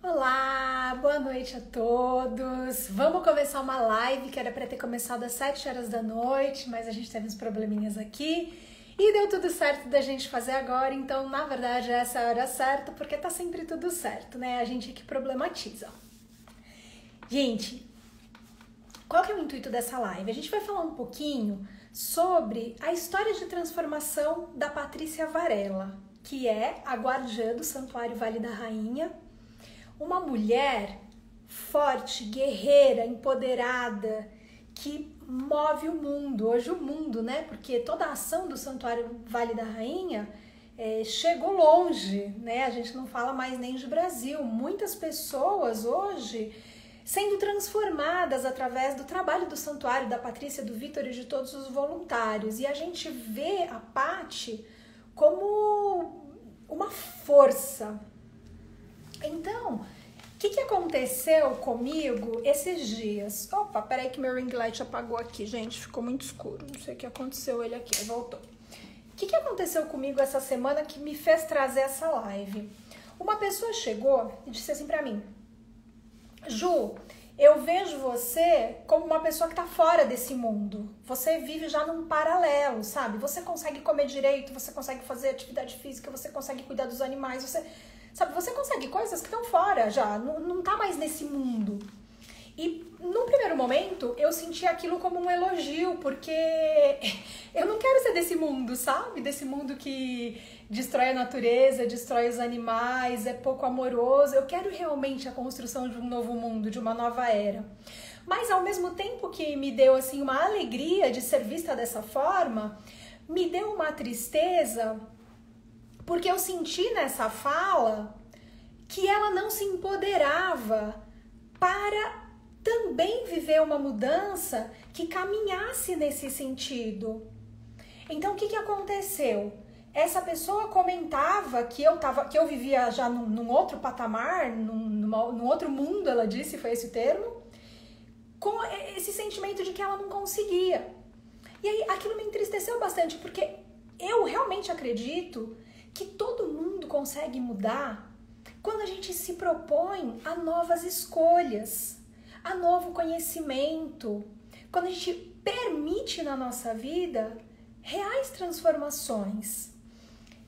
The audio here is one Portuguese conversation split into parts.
Olá, boa noite a todos. Vamos começar uma live que era para ter começado às 7 horas da noite, mas a gente teve uns probleminhas aqui e deu tudo certo da gente fazer agora. Então, na verdade, essa é a hora certa, porque tá sempre tudo certo, né? A gente que problematiza. Gente, qual que é o intuito dessa live? A gente vai falar um pouquinho sobre a história de transformação da Patrícia Varela, que é a guardiã do Santuário Vale da Rainha, uma mulher forte, guerreira, empoderada, que move o mundo, hoje o mundo, né? Porque toda a ação do Santuário Vale da Rainha chegou longe, né? A gente não fala mais nem de Brasil. Muitas pessoas hoje sendo transformadas através do trabalho do Santuário, da Patrícia, do Vitor e de todos os voluntários. E a gente vê a Paty como uma força. Então, o que aconteceu comigo esses dias? Opa, peraí que meu ring light apagou aqui, gente, ficou muito escuro. Não sei o que aconteceu, ele aqui, voltou. O que aconteceu comigo essa semana que me fez trazer essa live? Uma pessoa chegou e disse assim pra mim: Ju, eu vejo você como uma pessoa que tá fora desse mundo. Você vive já num paralelo, sabe? Você consegue comer direito, você consegue fazer atividade física, você consegue cuidar dos animais, você consegue coisas que estão fora já, não tá mais nesse mundo. E num primeiro momento eu senti aquilo como um elogio, porque eu não quero ser desse mundo, sabe? Desse mundo que destrói a natureza, destrói os animais, é pouco amoroso. Eu quero realmente a construção de um novo mundo, de uma nova era. Mas ao mesmo tempo que me deu assim uma alegria de ser vista dessa forma, me deu uma tristeza, porque eu senti nessa fala que ela não se empoderava para também viver uma mudança que caminhasse nesse sentido. Então, o que aconteceu? Essa pessoa comentava que eu vivia já num outro patamar, num outro mundo, ela disse, foi esse o termo, com esse sentimento de que ela não conseguia. E aí, aquilo me entristeceu bastante, porque eu realmente acredito que todo mundo consegue mudar quando a gente se propõe a novas escolhas, a novo conhecimento, quando a gente permite na nossa vida reais transformações.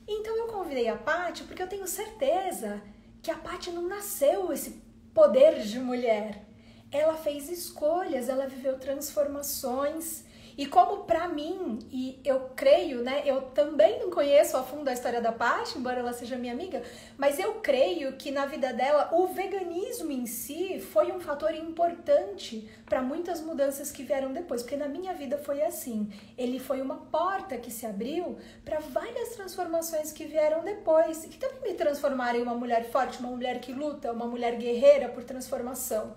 Então eu convidei a Paty porque eu tenho certeza que a Paty não nasceu esse poder de mulher. Ela fez escolhas, ela viveu transformações. E como pra mim, e eu creio, né, eu também não conheço a fundo a história da Paty, embora ela seja minha amiga, mas eu creio que na vida dela o veganismo em si foi um fator importante para muitas mudanças que vieram depois, porque na minha vida foi assim. Ele foi uma porta que se abriu para várias transformações que vieram depois, e que também me transformaram em uma mulher forte, uma mulher que luta, uma mulher guerreira por transformação.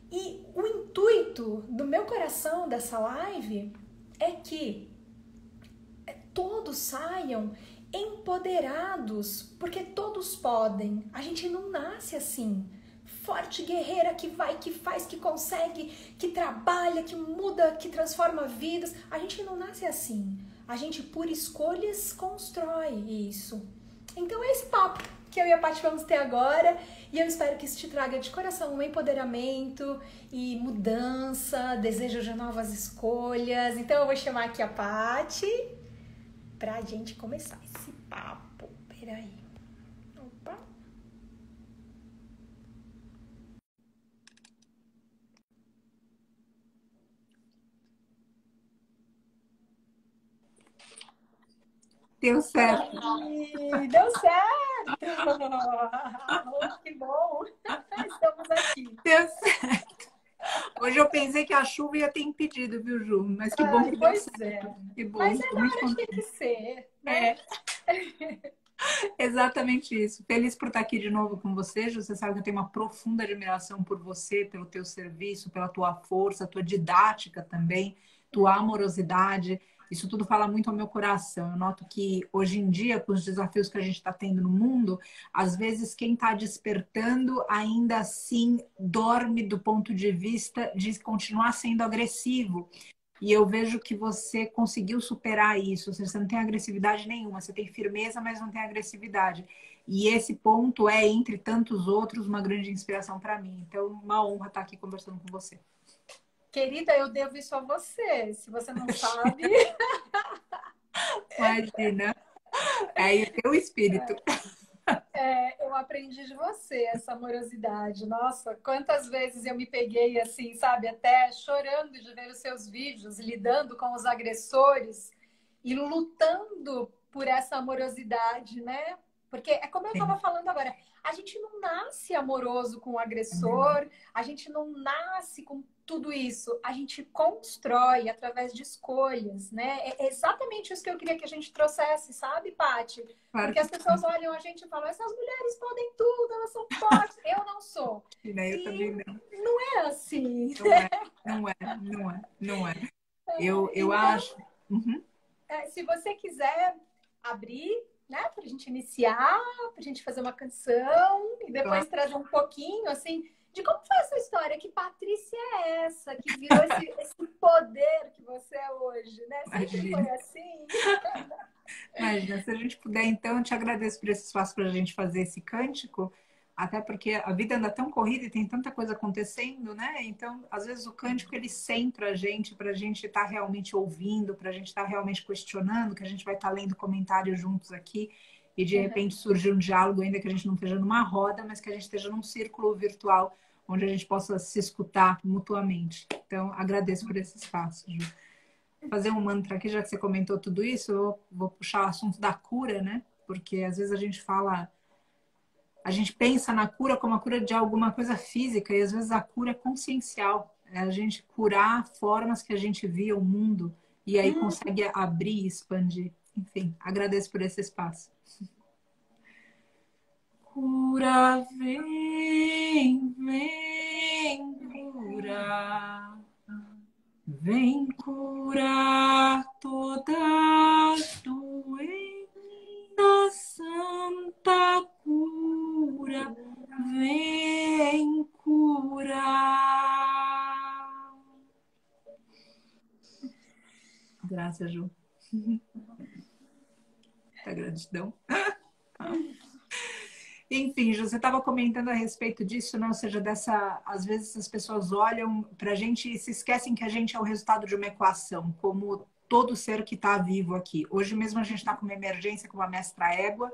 E o intuito do meu coração dessa live é que todos saiam empoderados, porque todos podem. A gente não nasce assim, forte, guerreira, que vai, que faz, que consegue, que trabalha, que muda, que transforma vidas. A gente não nasce assim. A gente, por escolhas, constrói isso. Então é esse papo que eu e a Paty vamos ter agora, e eu espero que isso te traga de coração um empoderamento e mudança, desejo de novas escolhas. Então eu vou chamar aqui a Paty pra gente começar esse papo. Peraí. Opa. Deu certo. Ai, deu certo! Oh, que bom! Estamos aqui. Deu certo. Hoje eu pensei que a chuva ia ter impedido, viu, Ju? Mas que bom que deu certo. É. Que bom. Mas Tô na muito hora tinha contente. que ser, né? Exatamente isso. Feliz por estar aqui de novo com você, Ju. Você sabe que eu tenho uma profunda admiração por você, pelo teu serviço, pela tua força, tua didática também, tua amorosidade. Isso tudo fala muito ao meu coração. Eu noto que hoje em dia, com os desafios que a gente está tendo no mundo, às vezes quem está despertando ainda assim dorme do ponto de vista de continuar sendo agressivo. E eu vejo que você conseguiu superar isso. Ou seja, você não tem agressividade nenhuma. Você tem firmeza, mas não tem agressividade. E esse ponto é, entre tantos outros, uma grande inspiração para mim. Então, uma honra estar aqui conversando com você. Querida, eu devo isso a você. Se você não sabe. Imagina. É o teu espírito. Eu aprendi de você essa amorosidade. Nossa, quantas vezes eu me peguei assim, sabe, até chorando de ver os seus vídeos, lidando com os agressores e lutando por essa amorosidade, né? Porque é como eu estava Sim. falando agora, a gente não nasce amoroso com o agressor, a gente não nasce com tudo isso, a gente constrói através de escolhas, né? É exatamente isso que eu queria que a gente trouxesse, sabe, Paty? Claro Porque que as pessoas olham a gente e falam, essas mulheres podem tudo, elas são fortes. Eu não sou. sim, né? Eu E também não. não é assim. Não é, não é, não é, não é. Eu Então, acho. Uhum. se você quiser abrir, né, para a gente iniciar, para a gente fazer uma canção e depois Claro. trazer um pouquinho, assim, de como foi essa história, que Patrícia é essa, que virou esse poder que você é hoje, né? Sempre foi Imagina. assim. Imagina, se a gente puder, então, eu te agradeço por esse espaço para a gente fazer esse cântico, até porque a vida anda tão corrida e tem tanta coisa acontecendo, né? Então, às vezes o cântico ele centra a gente para a gente estar realmente ouvindo, para a gente estar realmente questionando, que a gente vai estar lendo comentários juntos aqui e de Uhum. repente surge um diálogo, ainda que a gente não esteja numa roda, mas que a gente esteja num círculo virtual onde a gente possa se escutar mutuamente. Então, agradeço por esse espaço, Ju. Fazer um mantra aqui, já que você comentou tudo isso, eu vou puxar o assunto da cura, né? Porque às vezes a gente fala, a gente pensa na cura como a cura de alguma coisa física, e às vezes a cura é consciencial. É a gente curar formas que a gente via o mundo e aí Hum. consegue abrir e expandir. Enfim, agradeço por esse espaço. Cura, vem, vem, cura. Vem curar toda doença, santa cura, vem curar. Graças, Ju. Muita gratidão. Enfim, Ju, você estava comentando a respeito disso, não? Ou seja, dessa. Às vezes as pessoas olham para a gente e se esquecem que a gente é o resultado de uma equação, como todo ser que está vivo aqui. Hoje mesmo a gente está com uma emergência com uma mestra égua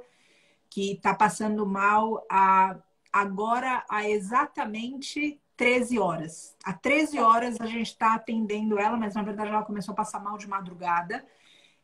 que está passando mal agora há exatamente 13 horas. Há 13 horas a gente está atendendo ela, mas na verdade ela começou a passar mal de madrugada.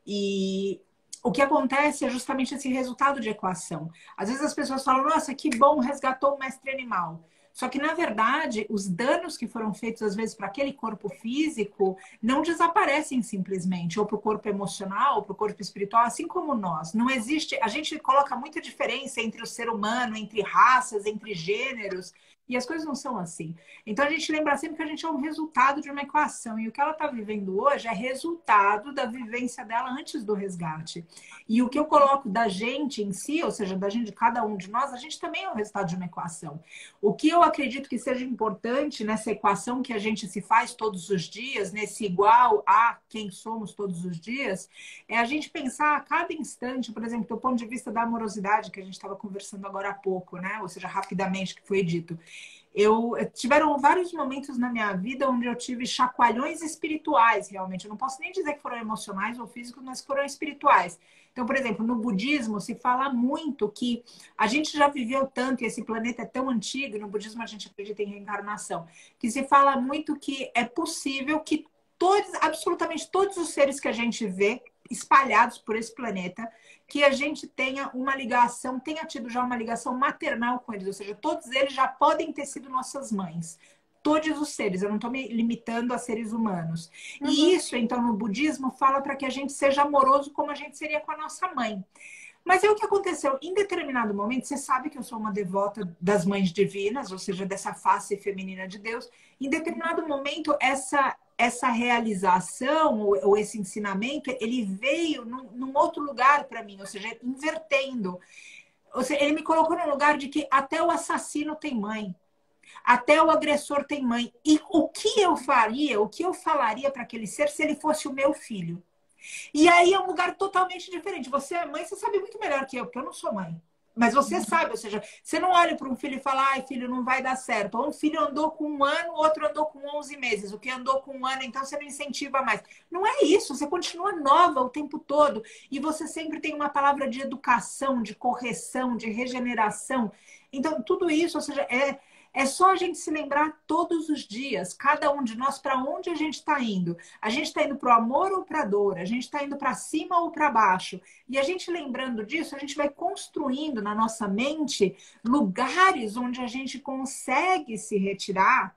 E o que acontece é justamente esse resultado de equação. Às vezes as pessoas falam, nossa, que bom, resgatou o mestre animal. Só que, na verdade, os danos que foram feitos, às vezes, para aquele corpo físico, não desaparecem simplesmente, ou para o corpo emocional, ou para o corpo espiritual, assim como nós. Não existe. A gente coloca muita diferença entre o ser humano, entre raças, entre gêneros, e as coisas não são assim. Então, a gente lembra sempre que a gente é um resultado de uma equação, e o que ela está vivendo hoje é resultado da vivência dela antes do resgate. E o que eu coloco da gente em si, ou seja, da gente, de cada um de nós, a gente também é o resultado de uma equação. O que eu acredito que seja importante nessa equação que a gente se faz todos os dias, nesse igual a quem somos todos os dias, é a gente pensar a cada instante, por exemplo, do ponto de vista da amorosidade, que a gente estava conversando agora há pouco, né? Ou seja, rapidamente, que foi dito. Tiveram vários momentos na minha vida onde eu tive chacoalhões espirituais, realmente. Eu não posso nem dizer que foram emocionais ou físicos, mas foram espirituais. Então, por exemplo, no budismo se fala muito que a gente já viveu tanto, e esse planeta é tão antigo, e no budismo a gente acredita em reencarnação, que se fala muito que é possível que todos, absolutamente todos os seres que a gente vê espalhados por esse planeta, que a gente tenha uma ligação, tenha tido já uma ligação maternal com eles, ou seja, todos eles já podem ter sido nossas mães. Todos os seres, eu não estou me limitando a seres humanos. E isso, então, no budismo, fala para que a gente seja amoroso como a gente seria com a nossa mãe. Mas é o que aconteceu. Em determinado momento, você sabe que eu sou uma devota das mães divinas, ou seja, dessa face feminina de Deus. Em determinado momento, essa realização ou esse ensinamento, ele veio num outro lugar para mim, ou seja, invertendo. Ou seja, ele me colocou no lugar de que até o assassino tem mãe. Até o agressor tem mãe. E o que eu faria, o que eu falaria para aquele ser se ele fosse o meu filho? E aí é um lugar totalmente diferente. Você é mãe, você sabe muito melhor que eu, porque eu não sou mãe. Mas você sabe, ou seja, você não olha para um filho e fala, ai, filho, não vai dar certo. Ou um filho andou com 1 ano, o outro andou com 11 meses. O que andou com 1 ano, então você não incentiva mais. Não é isso, você continua nova o tempo todo. E você sempre tem uma palavra de educação, de correção, de regeneração. Então, tudo isso, ou seja, é só a gente se lembrar todos os dias, cada um de nós, para onde a gente está indo. A gente está indo para o amor ou para a dor? A gente está indo para cima ou para baixo? E a gente lembrando disso, a gente vai construindo na nossa mente lugares onde a gente consegue se retirar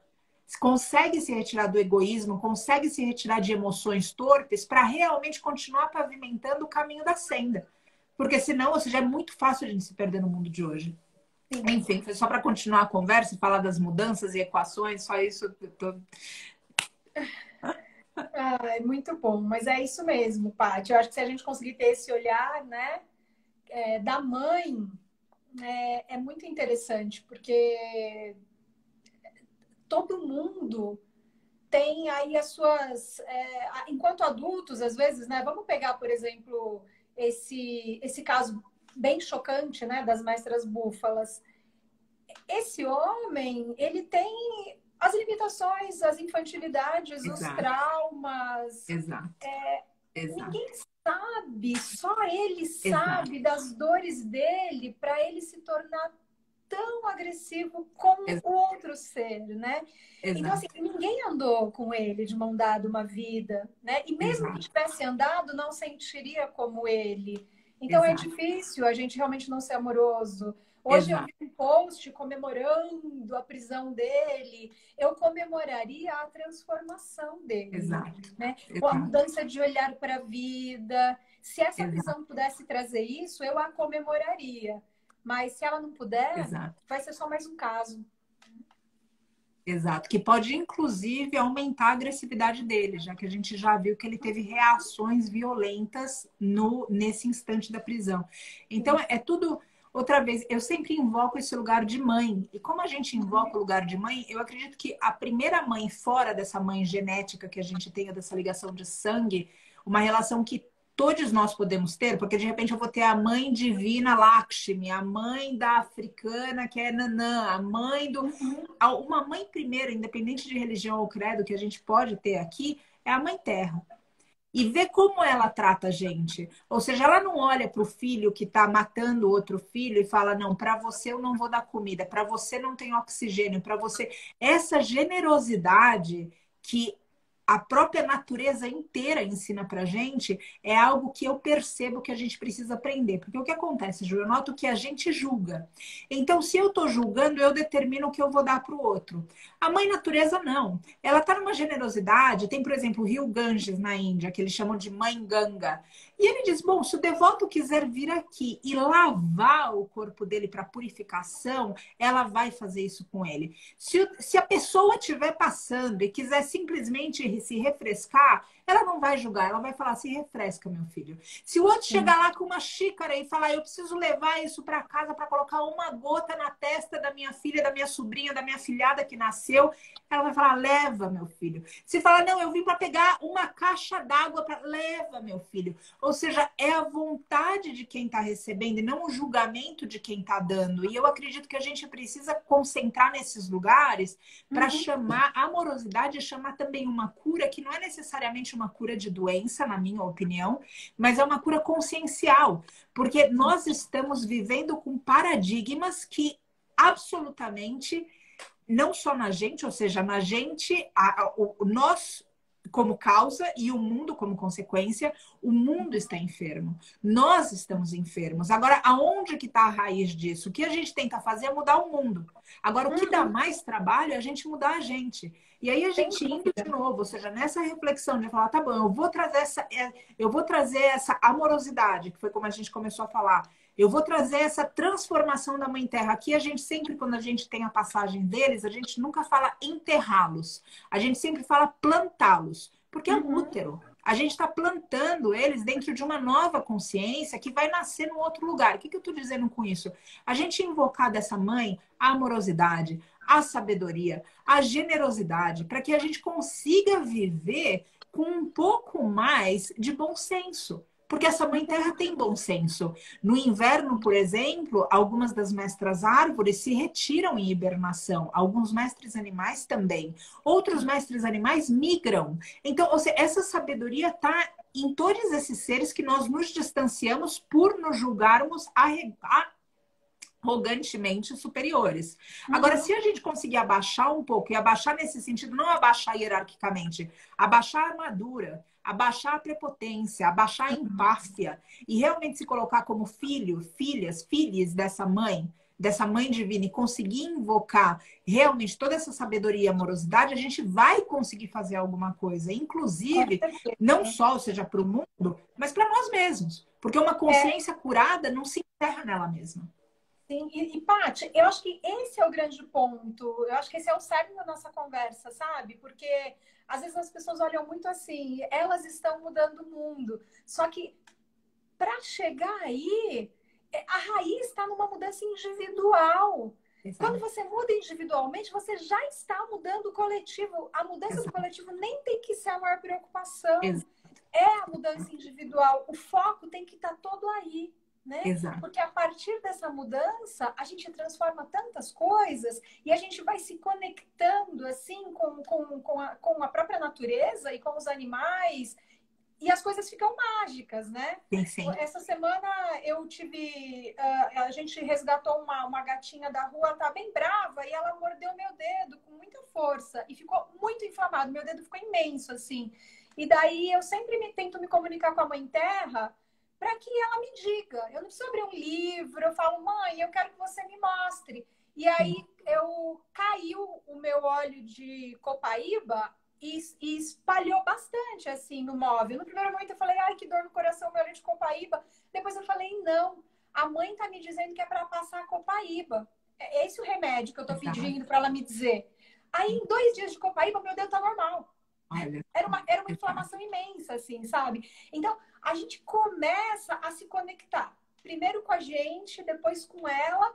do egoísmo, consegue se retirar de emoções torpes para realmente continuar pavimentando o caminho da senda. Porque senão, ou seja, é muito fácil a gente se perder no mundo de hoje. Enfim, foi só para continuar a conversa e falar das mudanças e equações, só isso. Ah, é muito bom, mas é isso mesmo, Paty. Eu acho que se a gente conseguir ter esse olhar, né, da mãe, é muito interessante, porque todo mundo tem aí as suas. Enquanto adultos, às vezes, né? Vamos pegar, por exemplo, esse caso bem chocante, né, das mestras búfalas. Esse homem, ele tem as limitações, as infantilidades, os Exato, traumas. exato, exato, Ninguém sabe, só ele exato, sabe das dores dele para ele se tornar tão agressivo com o exato, outro ser, né? Então, assim, exato, ninguém andou com ele de mão dada uma vida, né? E mesmo que exato, tivesse andado, não sentiria como ele. Então, é exato, difícil a gente realmente não ser amoroso. Hoje eu exato, vi um post comemorando a prisão dele. Eu comemoraria a transformação dele, exato, né? A exato, mudança de olhar para a vida. Se essa exato, prisão pudesse trazer isso, eu a comemoraria. Mas se ela não puder, exato. vai ser só mais um caso. Exato, que pode inclusive aumentar a agressividade dele, já que a gente já viu que ele teve reações violentas nesse instante da prisão. Então, é tudo, outra vez, eu sempre invoco esse lugar de mãe. E como a gente invoca o lugar de mãe, eu acredito que a primeira mãe, fora dessa mãe genética que a gente tenha, dessa ligação de sangue, uma relação que todos nós podemos ter, porque de repente eu vou ter a mãe divina Lakshmi, a mãe da africana que é Nanã, a mãe do. Uma mãe primeiro, independente de religião ou credo, que a gente pode ter aqui, é a mãe terra. E ver como ela trata a gente. Ou seja, ela não olha para o filho que está matando outro filho e fala: não, para você eu não vou dar comida, para você não tem oxigênio, para você. Essa generosidade que a própria natureza inteira ensina pra gente é algo que eu percebo que a gente precisa aprender. Porque o que acontece, Ju? Eu noto que a gente julga. Então, se eu estou julgando, eu determino o que eu vou dar para o outro. A mãe natureza, não. Ela está numa generosidade. Tem, por exemplo, o rio Ganges, na Índia, que eles chamam de Mãe Ganga. E ele diz, bom, se o devoto quiser vir aqui e lavar o corpo dele para purificação, ela vai fazer isso com ele. Se a pessoa estiver passando e quiser simplesmente se refrescar, ela não vai julgar, ela vai falar, se refresca, meu filho. Se o outro chegar lá com uma xícara e falar, eu preciso levar isso para casa para colocar uma gota na testa da minha filha, da minha sobrinha, da minha filhada que nasceu, ela vai falar, leva, meu filho. Se falar, não, eu vim para pegar uma caixa d'água, leva, meu filho. Ou seja, é a vontade de quem está recebendo e não o julgamento de quem está dando. E eu acredito que a gente precisa concentrar nesses lugares para chamar a amorosidade e chamar também uma cura que não é necessariamente uma cura de doença, na minha opinião, mas é uma cura consciencial. Porque nós estamos vivendo com paradigmas que absolutamente, não só na gente, ou seja, na gente, nós como causa e o mundo como consequência, o mundo está enfermo. Nós estamos enfermos. Agora, aonde que está a raiz disso? O que a gente tenta fazer é mudar o mundo. Agora, o que dá mais trabalho é a gente mudar a gente. E aí a gente indo de novo, ou seja, nessa reflexão de falar, tá bom, eu vou trazer essa amorosidade, que foi como a gente começou a falar. Eu vou trazer essa transformação da Mãe Terra. Aqui a gente sempre, quando a gente tem a passagem deles, a gente nunca fala enterrá-los. A gente sempre fala plantá-los. Porque é um útero. A gente está plantando eles dentro de uma nova consciência que vai nascer num outro lugar. O que eu estou dizendo com isso? A gente invocar dessa mãe a amorosidade, a sabedoria, a generosidade, para que a gente consiga viver com um pouco mais de bom senso. Porque essa mãe terra tem bom senso. No inverno, por exemplo, algumas das mestras árvores se retiram em hibernação. Alguns mestres animais também. Outros mestres animais migram. Então, ou seja, essa sabedoria está em todos esses seres que nós nos distanciamos por nos julgarmos arrogantemente superiores. Agora, se a gente conseguir abaixar um pouco, e abaixar nesse sentido, não abaixar hierarquicamente, abaixar a armadura, abaixar a prepotência, abaixar a empáfia, e realmente se colocar como filho, filhos dessa mãe divina, e conseguir invocar realmente toda essa sabedoria e amorosidade, a gente vai conseguir fazer alguma coisa. Inclusive, não só, ou seja, para o mundo, mas para nós mesmos. Porque uma consciência curada não se encerra nela mesma. Sim, e Paty, eu acho que esse é o grande ponto. Eu acho que esse é o cerne da nossa conversa, sabe? Porque às vezes as pessoas olham muito assim, elas estão mudando o mundo. Só que para chegar aí, a raiz está numa mudança individual. Exato. Quando você muda individualmente, você já está mudando o coletivo. A mudança Exato. Do coletivo nem tem que ser a maior preocupação. Exato. É a mudança individual. O foco tem que estar todo aí. Né? Porque a partir dessa mudança a gente transforma tantas coisas e a gente vai se conectando assim com a própria natureza e com os animais e as coisas ficam mágicas, né? Sim. Essa semana eu tive a gente resgatou uma gatinha da rua, tá bem brava, e ela mordeu meu dedo com muita força e ficou muito inflamado, meu dedo ficou imenso assim, e daí eu sempre tento me comunicar com a Mãe Terra para que ela me diga. Eu não preciso abrir um livro, eu falo, mãe, eu quero que você me mostre. E aí caiu o meu óleo de copaíba e espalhou bastante assim no móvel. No primeiro momento eu falei, ai, que dor no coração, meu óleo de copaíba. Depois eu falei, não, a mãe tá me dizendo que é para passar a copaíba. É esse o remédio que eu tô pedindo para ela me dizer. Aí em 2 dias de copaíba, meu dedo tá normal. Era uma inflamação imensa, assim, sabe? Então, a gente começa a se conectar. Primeiro com a gente, depois com ela.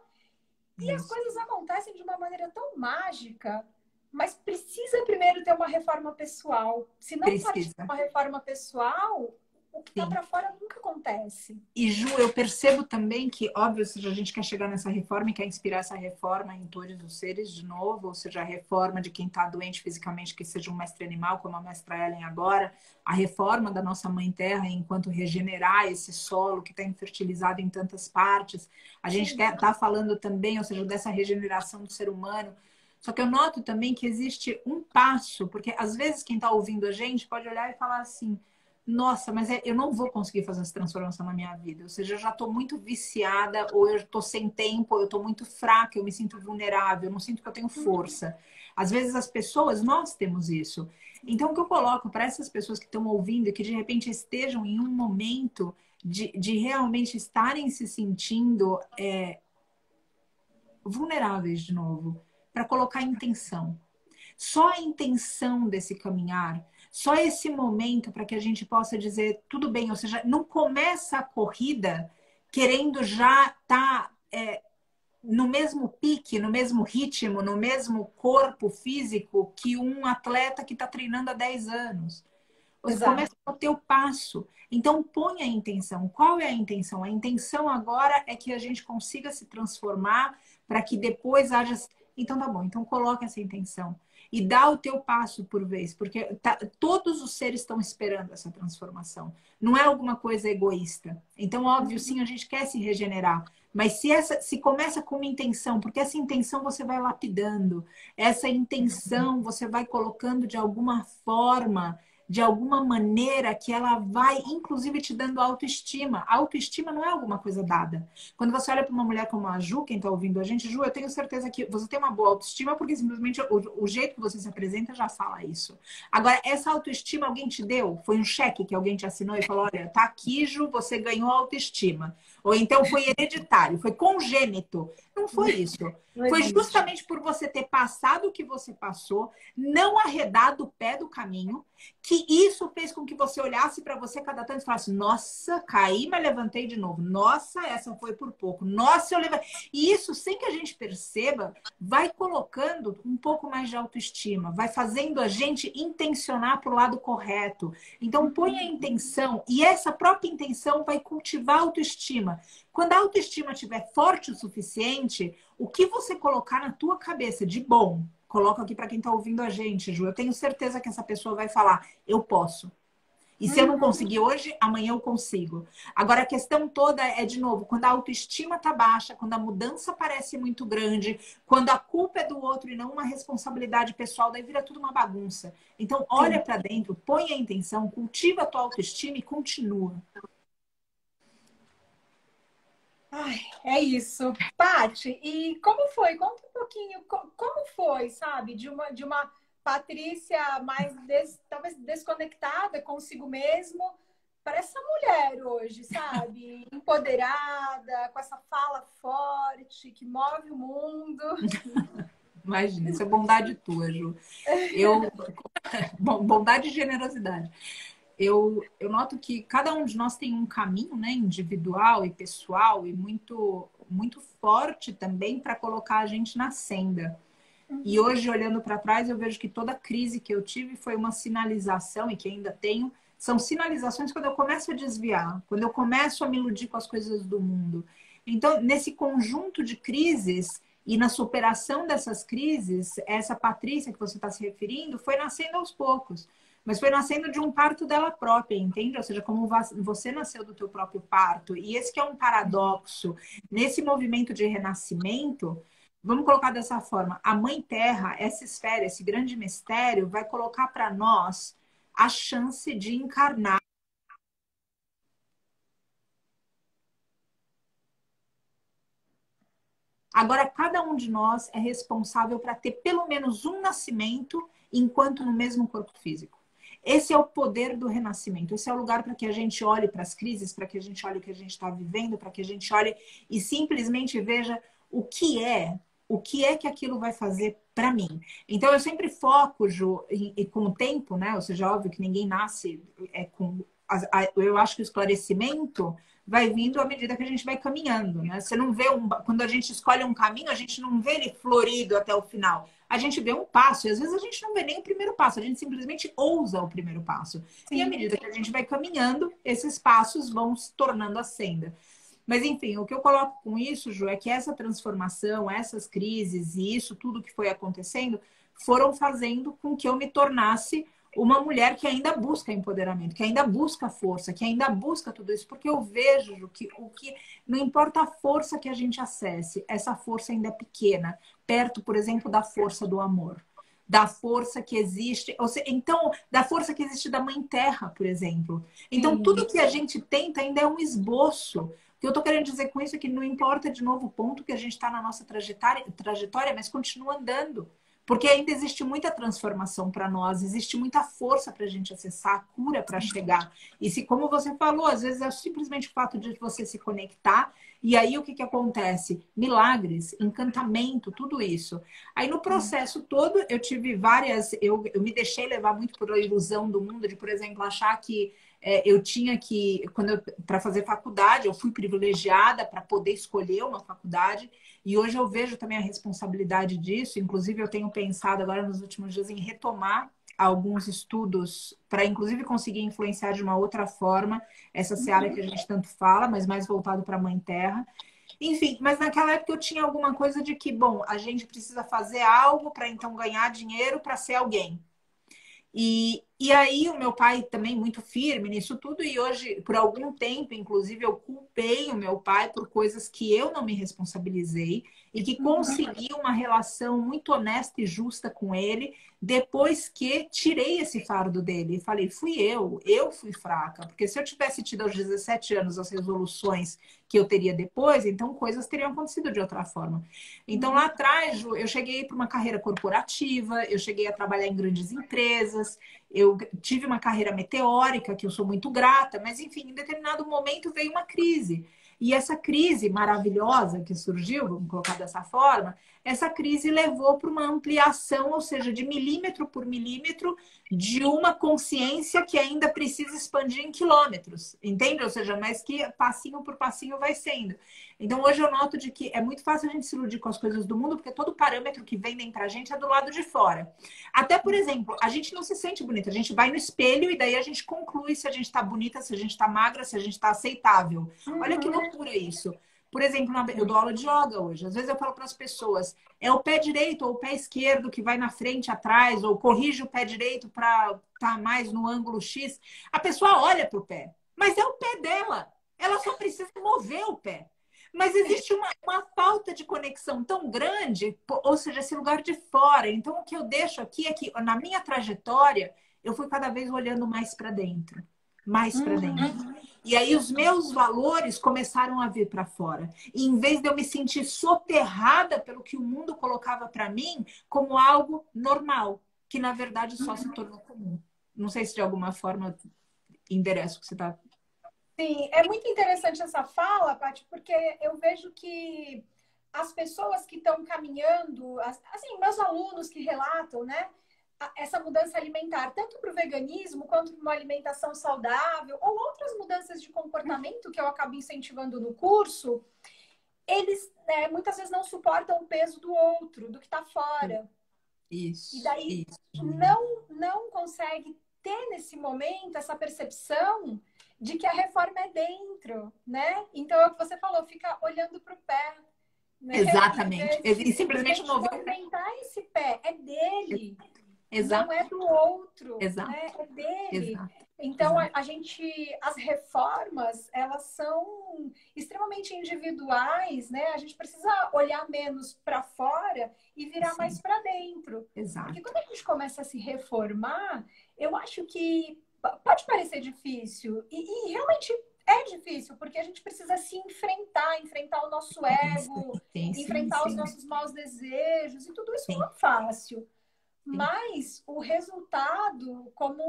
E as coisas acontecem de uma maneira tão mágica. Mas precisa primeiro ter uma reforma pessoal. Se não partir de uma reforma pessoal, o que tá para fora nunca acontece. E Ju, eu percebo também que, óbvio, ou seja, a gente quer chegar nessa reforma e quer inspirar essa reforma em todos os seres de novo, ou seja, a reforma de quem está doente fisicamente, que seja um mestre animal, como a mestra Ellen agora, a reforma da nossa Mãe Terra enquanto regenerar esse solo que está infertilizado em tantas partes. A gente está falando também, ou seja, dessa regeneração do ser humano. Só que eu noto também que existe um passo, porque às vezes quem está ouvindo a gente pode olhar e falar assim, nossa, mas eu não vou conseguir fazer essa transformação na minha vida. Ou seja, eu já estou muito viciada, ou eu estou sem tempo, ou eu estou muito fraca, eu me sinto vulnerável, eu não sinto que eu tenho força. Às vezes as pessoas, nós temos isso. Então, o que eu coloco para essas pessoas que estão ouvindo e que de repente estejam em um momento de realmente estarem se sentindo vulneráveis de novo, para colocar intenção. Só a intenção desse caminhar, só esse momento para que a gente possa dizer tudo bem, ou seja, não começa a corrida querendo já estar no mesmo pique, no mesmo ritmo, no mesmo corpo físico que um atleta que está treinando há 10 anos. Você começa o teu passo. Então, põe a intenção. Qual é a intenção? A intenção agora é que a gente consiga se transformar para que depois haja... Então, tá bom. Então, coloca essa intenção. E dá o teu passo por vez. Porque todos os seres estão esperando essa transformação. Não é alguma coisa egoísta. Então, óbvio, sim, a gente quer se regenerar. Mas se começa com uma intenção, porque essa intenção você vai lapidando. Essa intenção você vai colocando de alguma forma... de alguma maneira que ela vai, inclusive, te dando autoestima. A autoestima não é alguma coisa dada. Quando você olha para uma mulher como a Ju, quem está ouvindo a gente, Ju, eu tenho certeza que você tem uma boa autoestima, porque simplesmente o jeito que você se apresenta já fala isso. Agora, essa autoestima alguém te deu? Foi um cheque que alguém te assinou e falou, olha, tá aqui, Ju, você ganhou autoestima. Ou então foi hereditário, foi congênito. Não foi isso. Não Foi existe. justamente por você ter passado o que você passou, não arredado o pé do caminho, que isso fez com que você olhasse para você cada tanto e falasse: nossa, caí, mas levantei de novo. Nossa, essa foi por pouco. Nossa, eu levantei. E isso, sem que a gente perceba, vai colocando um pouco mais de autoestima, vai fazendo a gente intencionar para o lado correto. Então, põe a intenção, e essa própria intenção vai cultivar a autoestima. Quando a autoestima estiver forte o suficiente, o que você colocar na tua cabeça de bom, coloco aqui para quem está ouvindo a gente, Ju, eu tenho certeza que essa pessoa vai falar: eu posso. E se eu não conseguir hoje, amanhã eu consigo. Agora, a questão toda é, de novo, quando a autoestima está baixa, quando a mudança parece muito grande, quando a culpa é do outro e não uma responsabilidade pessoal, daí vira tudo uma bagunça. Então, olha Sim. para dentro, põe a intenção, cultiva a tua autoestima e continua. Ai, é isso. Paty, e como foi? Conta um pouquinho, como foi, sabe? De uma Patrícia mais, talvez desconectada consigo mesmo, para essa mulher hoje, sabe? Empoderada, com essa fala forte, que move o mundo. Imagina, isso é bondade tua, Ju. Eu, bondade e generosidade. Eu noto que cada um de nós tem um caminho, né, individual e pessoal e muito, muito forte também para colocar a gente na senda. E hoje, olhando para trás, eu vejo que toda crise que eu tive foi uma sinalização, e que ainda tenho, são sinalizações quando eu começo a desviar, quando eu começo a me iludir com as coisas do mundo. Então, nesse conjunto de crises e na superação dessas crises, essa Patrícia que você está se referindo foi nascendo aos poucos. Mas foi nascendo de um parto dela própria, entende? Ou seja, como você nasceu do teu próprio parto. E esse que é um paradoxo. Nesse movimento de renascimento, vamos colocar dessa forma: a Mãe Terra, essa esfera, esse grande mistério, vai colocar para nós a chance de encarnar. Agora, cada um de nós é responsável para ter pelo menos um nascimento enquanto no mesmo corpo físico. Esse é o poder do renascimento. Esse é o lugar para que a gente olhe para as crises, para que a gente olhe o que a gente está vivendo, para que a gente olhe e simplesmente veja o que é que aquilo vai fazer para mim. Então, eu sempre foco, Ju, e com o tempo, né? Ou seja, óbvio que ninguém nasce com... Eu acho que o esclarecimento vai vindo à medida que a gente vai caminhando, né? Você não vê quando a gente escolhe um caminho, a gente não vê ele florido até o final. A gente vê um passo, e às vezes a gente não vê nem o primeiro passo, a gente simplesmente ousa o primeiro passo. E à Sim. medida que a gente vai caminhando, esses passos vão se tornando a senda. Mas, enfim, o que eu coloco com isso, Ju, é que essa transformação, essas crises e isso tudo que foi acontecendo foram fazendo com que eu me tornasse uma mulher que ainda busca empoderamento, que ainda busca força, que ainda busca tudo isso, porque eu vejo Ju, que não importa a força que a gente acesse, essa força ainda é pequena, perto, por exemplo, da força do amor, da força que existe, ou seja, então, da força que existe da Mãe Terra, por exemplo. Então, tudo Sim. que a gente tenta ainda é um esboço. O que eu estou querendo dizer com isso é que não importa, de novo, o ponto que a gente está na nossa trajetória, mas continua andando. Porque ainda existe muita transformação para nós, existe muita força para a gente acessar, a cura para chegar. E se, como você falou, às vezes é simplesmente o fato de você se conectar, e aí o que acontece? Milagres, encantamento, tudo isso. Aí no processo todo, eu tive várias. Eu me deixei levar muito por a ilusão do mundo, de, por exemplo, achar que eu tinha que, para fazer faculdade, eu fui privilegiada para poder escolher uma faculdade. E hoje eu vejo também a responsabilidade disso. Inclusive, eu tenho pensado agora nos últimos dias em retomar alguns estudos para, inclusive, conseguir influenciar de uma outra forma essa seara que a gente tanto fala, mas mais voltado para a Mãe Terra. Enfim, mas naquela época eu tinha alguma coisa de que, bom, a gente precisa fazer algo para então ganhar dinheiro para ser alguém. E aí o meu pai também muito firme nisso tudo, e hoje, por algum tempo, inclusive, eu culpei o meu pai por coisas que eu não me responsabilizei e que consegui uma relação muito honesta e justa com ele depois que tirei esse fardo dele. E falei, eu fui fraca, porque se eu tivesse tido aos 17 anos as resoluções que eu teria depois, então coisas teriam acontecido de outra forma. Então lá atrás, Ju, eu cheguei para uma carreira corporativa, eu cheguei a trabalhar em grandes empresas, eu tive uma carreira meteórica, que eu sou muito grata, mas enfim, em determinado momento veio uma crise. E essa crise maravilhosa que surgiu, vamos colocar dessa forma, essa crise levou para uma ampliação, ou seja, de milímetro por milímetro, de uma consciência que ainda precisa expandir em quilômetros, entende? Ou seja, mas que passinho por passinho vai sendo. Então, hoje eu noto de que é muito fácil a gente se iludir com as coisas do mundo, porque todo parâmetro que vendem pra gente é do lado de fora. Até, por exemplo, a gente não se sente bonita, a gente vai no espelho e daí a gente conclui se a gente tá bonita, se a gente tá magra, se a gente tá aceitável. Olha que loucura isso. Por exemplo, eu dou aula de yoga hoje. Às vezes eu falo para as pessoas, é o pé direito ou o pé esquerdo que vai na frente, atrás, ou corrige o pé direito para estar mais no ângulo X. A pessoa olha para o pé, mas é o pé dela. Ela só precisa mover o pé. Mas existe uma falta de conexão tão grande, ou seja, esse lugar de fora. Então, o que eu deixo aqui é que, na minha trajetória, eu fui cada vez olhando mais para dentro. Mais para dentro. E aí, os meus valores começaram a vir para fora. E em vez de eu me sentir soterrada pelo que o mundo colocava para mim como algo normal, que na verdade só se tornou comum. Não sei se de alguma forma endereço o que você está. Sim, é muito interessante essa fala, Paty, porque eu vejo que as pessoas que estão caminhando, assim, meus alunos que relatam, né, essa mudança alimentar, tanto para o veganismo quanto para uma alimentação saudável, ou outras mudanças de comportamento que eu acabo incentivando no curso, eles, né, muitas vezes não suportam o peso do outro, do que está fora. Isso. E daí isso. não consegue ter nesse momento essa percepção de que a reforma é dentro, né? Então é o que você falou, fica olhando para o pé. Né? Exatamente. E simplesmente movimentar esse pé, é dele. Exato. Não é do outro, Exato. né? É dele. Exato. Então, a gente, as reformas, elas são extremamente individuais, né? A gente precisa olhar menos para fora e virar Sim. mais para dentro. Exato. Porque quando a gente começa a se reformar, eu acho que pode parecer difícil, e realmente é difícil, porque a gente precisa se enfrentar o nosso ego, enfrentar os nossos maus desejos, e tudo isso não é fácil. Mas o resultado, como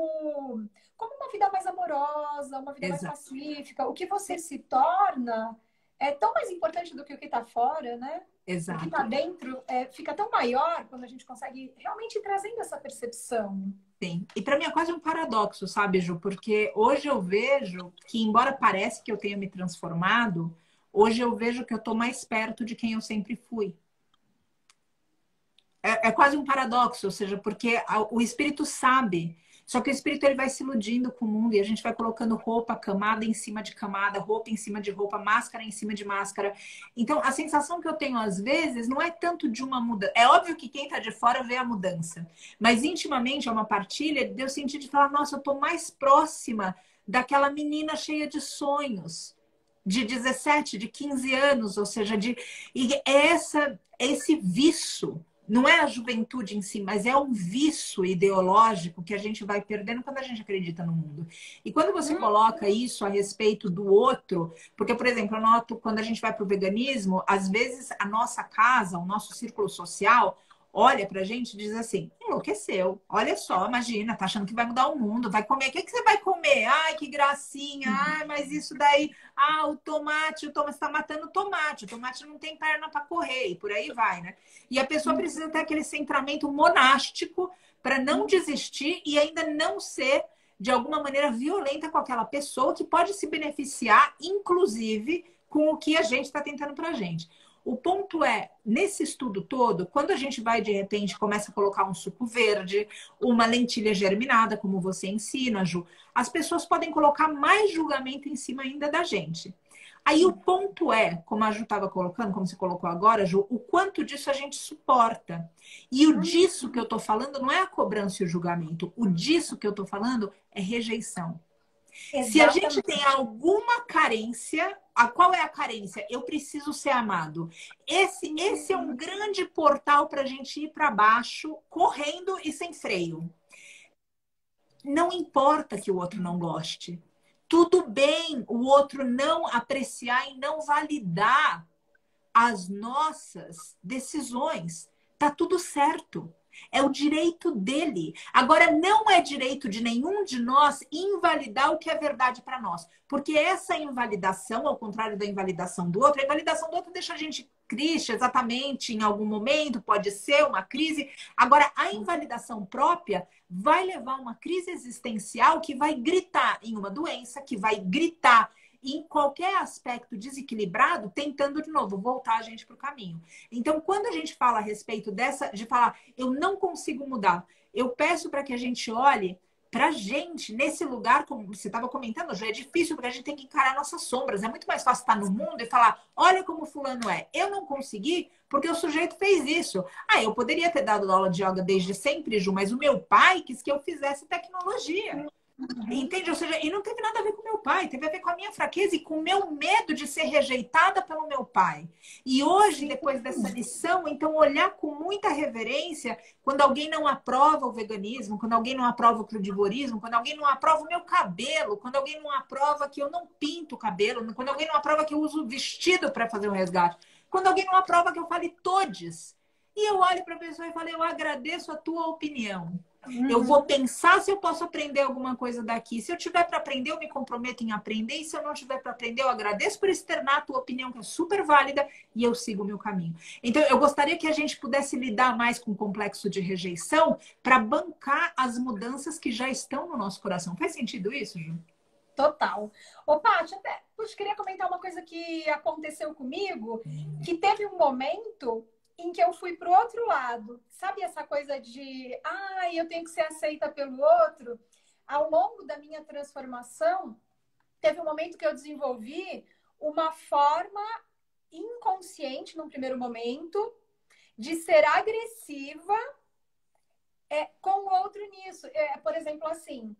uma vida mais amorosa, uma vida mais pacífica, o que você se torna é tão mais importante do que o que está fora, né? Exato. O que está dentro fica tão maior quando a gente consegue realmente ir trazendo essa percepção. Sim. E para mim é quase um paradoxo, sabe, Ju? Porque hoje eu vejo que, embora pareça que eu tenha me transformado, hoje eu vejo que eu estou mais perto de quem eu sempre fui. É quase um paradoxo, ou seja, porque o espírito sabe, só que o espírito ele vai se iludindo com o mundo e a gente vai colocando roupa, camada em cima de camada, roupa em cima de roupa, máscara em cima de máscara. Então, a sensação que eu tenho às vezes não é tanto de uma mudança. É óbvio que quem está de fora vê a mudança, mas intimamente é uma partilha de eu sentir de falar, nossa, eu estou mais próxima daquela menina cheia de sonhos, de 17, de 15 anos, ou seja, esse vício. Não é a juventude em si, mas é um vício ideológico que a gente vai perdendo quando a gente acredita no mundo. E quando você coloca isso a respeito do outro, porque, por exemplo, eu noto quando a gente vai para o veganismo, às vezes a nossa casa, o nosso círculo social, olha pra gente e diz assim, enlouqueceu, olha só, imagina, tá achando que vai mudar o mundo, vai comer, o que você vai comer? Ai, que gracinha, ai, mas isso daí, o tomate está matando o tomate não tem perna para correr, e por aí vai, né? E a pessoa precisa ter aquele centramento monástico para não desistir e ainda não ser, de alguma maneira, violenta com aquela pessoa que pode se beneficiar, inclusive, com o que a gente está tentando pra gente. O ponto é, nesse estudo todo, quando a gente vai, de repente, começa a colocar um suco verde, uma lentilha germinada, como você ensina, Ju, as pessoas podem colocar mais julgamento em cima ainda da gente. Aí o ponto é, como a Ju estava colocando, como você colocou agora, Ju, o quanto disso a gente suporta. E o disso que eu estou falando não é a cobrança e o julgamento. O disso que eu estou falando é rejeição. Exatamente. Se a gente tem alguma carência, qual é a carência? Eu preciso ser amado. Esse é um grande portal para a gente ir para baixo, correndo e sem freio. Não importa que o outro não goste. Tudo bem o outro não apreciar e não validar as nossas decisões. Tá tudo certo. É o direito dele. Agora, não é direito de nenhum de nós invalidar o que é verdade para nós. Porque essa invalidação, ao contrário da invalidação do outro, a invalidação do outro deixa a gente triste, exatamente, em algum momento, pode ser uma crise. Agora, a invalidação própria vai levar a uma crise existencial que vai gritar em uma doença, que vai gritar em qualquer aspecto desequilibrado, tentando de novo voltar a gente para o caminho. Então, quando a gente fala a respeito de falar, eu não consigo mudar, eu peço para que a gente olhe para a gente nesse lugar, como você estava comentando, já é difícil porque a gente tem que encarar nossas sombras. É muito mais fácil estar no mundo e falar, olha como fulano é. Eu não consegui porque o sujeito fez isso. Ah, eu poderia ter dado aula de yoga desde sempre, Ju, mas o meu pai quis que eu fizesse tecnologia. Entende? Ou seja, e não teve nada a ver com meu pai, teve a ver com a minha fraqueza e com o meu medo de ser rejeitada pelo meu pai. E hoje, depois dessa lição, então olhar com muita reverência quando alguém não aprova o veganismo, quando alguém não aprova o crudivorismo, quando alguém não aprova o meu cabelo, quando alguém não aprova que eu não pinto o cabelo, quando alguém não aprova que eu uso vestido para fazer um resgate, quando alguém não aprova que eu fale todes. E eu olho para a pessoa e falo, eu agradeço a tua opinião. Eu vou pensar se eu posso aprender alguma coisa daqui. Se eu tiver para aprender, eu me comprometo em aprender. E se eu não tiver para aprender, eu agradeço por externar a tua opinião, que é super válida, e eu sigo o meu caminho. Então, eu gostaria que a gente pudesse lidar mais com o complexo de rejeição para bancar as mudanças que já estão no nosso coração. Faz sentido isso, Ju? Total. Ô, Paty, até queria comentar uma coisa que aconteceu comigo, que teve um momento em que eu fui pro outro lado. Sabe essa coisa de, eu tenho que ser aceita pelo outro? Ao longo da minha transformação, teve um momento que eu desenvolvi uma forma inconsciente, num primeiro momento, de ser agressiva com o outro nisso. Por exemplo, assim,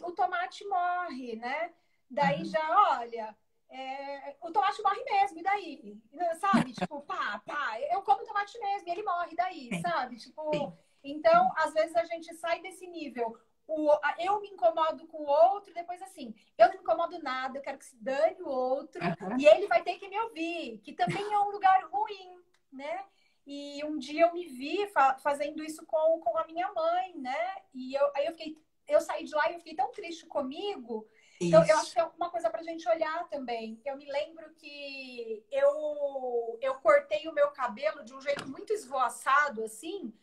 o tomate morre, né? Daí já, olha... o tomate morre mesmo, e daí? Sabe? Tipo, eu como tomate mesmo, e ele morre, e daí? Sim. Sabe? Tipo, Sim. então, às vezes a gente sai desse nível. Eu me incomodo com o outro, depois assim, eu não me incomodo nada, eu quero que se dane o outro, e ele vai ter que me ouvir, que também é um lugar ruim, né? E um dia eu me vi fazendo isso com a minha mãe, né? E eu saí de lá e eu fiquei tão triste comigo. Então, eu acho que é uma coisa pra gente olhar também. Eu me lembro que eu cortei o meu cabelo de um jeito muito esvoaçado, assim.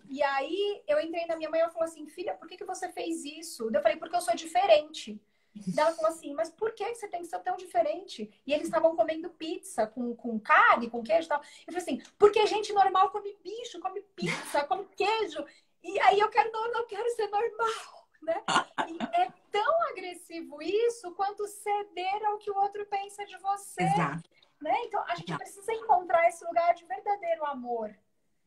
E aí, eu entrei na minha mãe e ela falou assim, filha, por que você fez isso? Eu falei, porque eu sou diferente. Daí ela falou assim, mas por que você tem que ser tão diferente? E eles estavam comendo pizza com carne, com queijo e tal. Eu falei assim, porque gente normal come bicho, come pizza, come queijo. E aí eu não quero ser normal, né? E é tão agressivo isso quanto ceder ao que o outro pensa de você. Exato. Né? Então, a gente precisa encontrar esse lugar de verdadeiro amor.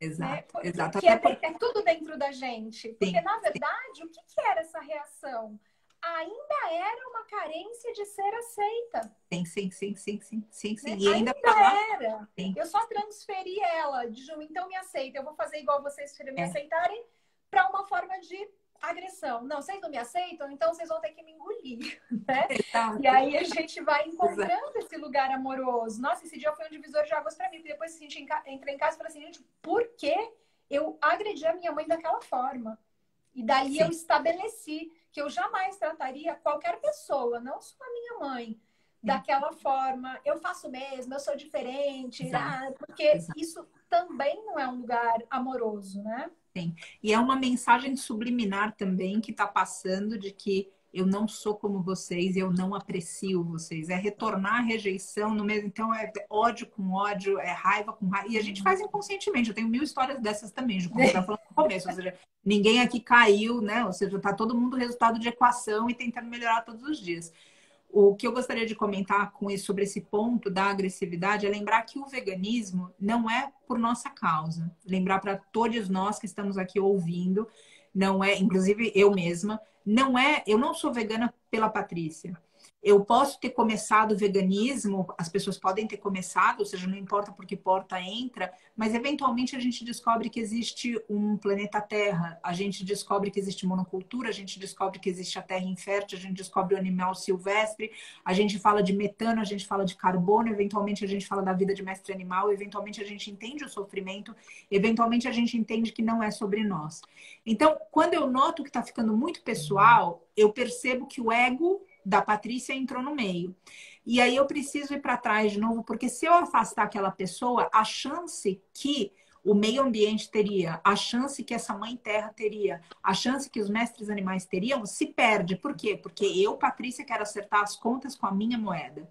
Exato, né? exato. Que é tudo dentro da gente. Porque, Sim, na verdade, o que era essa reação? Ainda era uma carência de ser aceita. Sim. Né? E ainda era. Sim. Eu só transferi ela de Ju, então me aceita. Eu vou fazer igual vocês me aceitarem para uma forma de agressão. Não, vocês não me aceitam, então vocês vão ter que me engolir, né? Exato. E aí a gente vai encontrando esse lugar amoroso. Nossa, esse dia foi um divisor de águas para mim. Porque depois a gente entra em casa e fala assim, gente, por que eu agredi a minha mãe daquela forma? E daí eu estabeleci que eu jamais trataria qualquer pessoa, não só a minha mãe, daquela forma. Eu faço mesmo, eu sou diferente, porque isso também não é um lugar amoroso, né? Sim. E é uma mensagem subliminar também que está passando de que eu não sou como vocês, eu não aprecio vocês. É retornar a rejeição no mesmo. Então, é ódio com ódio, é raiva com raiva. E a gente faz inconscientemente. Eu tenho 1000 histórias dessas também, como eu estava falando no começo. Ou seja, ninguém aqui caiu, né? Ou seja, está todo mundo resultado de equação e tentando melhorar todos os dias. O que eu gostaria de comentar com isso, sobre esse ponto da agressividade, é lembrar que o veganismo não é por nossa causa. Lembrar para todos nós que estamos aqui ouvindo, não é, inclusive eu mesma, não é, eu não sou vegana pela Patrícia. Eu posso ter começado o veganismo, as pessoas podem ter começado, ou seja, não importa por que porta entra, mas eventualmente a gente descobre que existe um planeta Terra, a gente descobre que existe monocultura, a gente descobre que existe a terra infértil, a gente descobre o animal silvestre, a gente fala de metano, a gente fala de carbono, eventualmente a gente fala da vida de mestre animal, eventualmente a gente entende o sofrimento, eventualmente a gente entende que não é sobre nós. Então, quando eu noto que está ficando muito pessoal, eu percebo que o ego da Patrícia entrou no meio. E aí eu preciso ir para trás de novo, porque se eu afastar aquela pessoa, a chance que o meio ambiente teria, a chance que essa mãe terra teria, a chance que os mestres animais teriam, se perde. Por quê? Porque eu, Patrícia, quero acertar as contas com a minha moeda.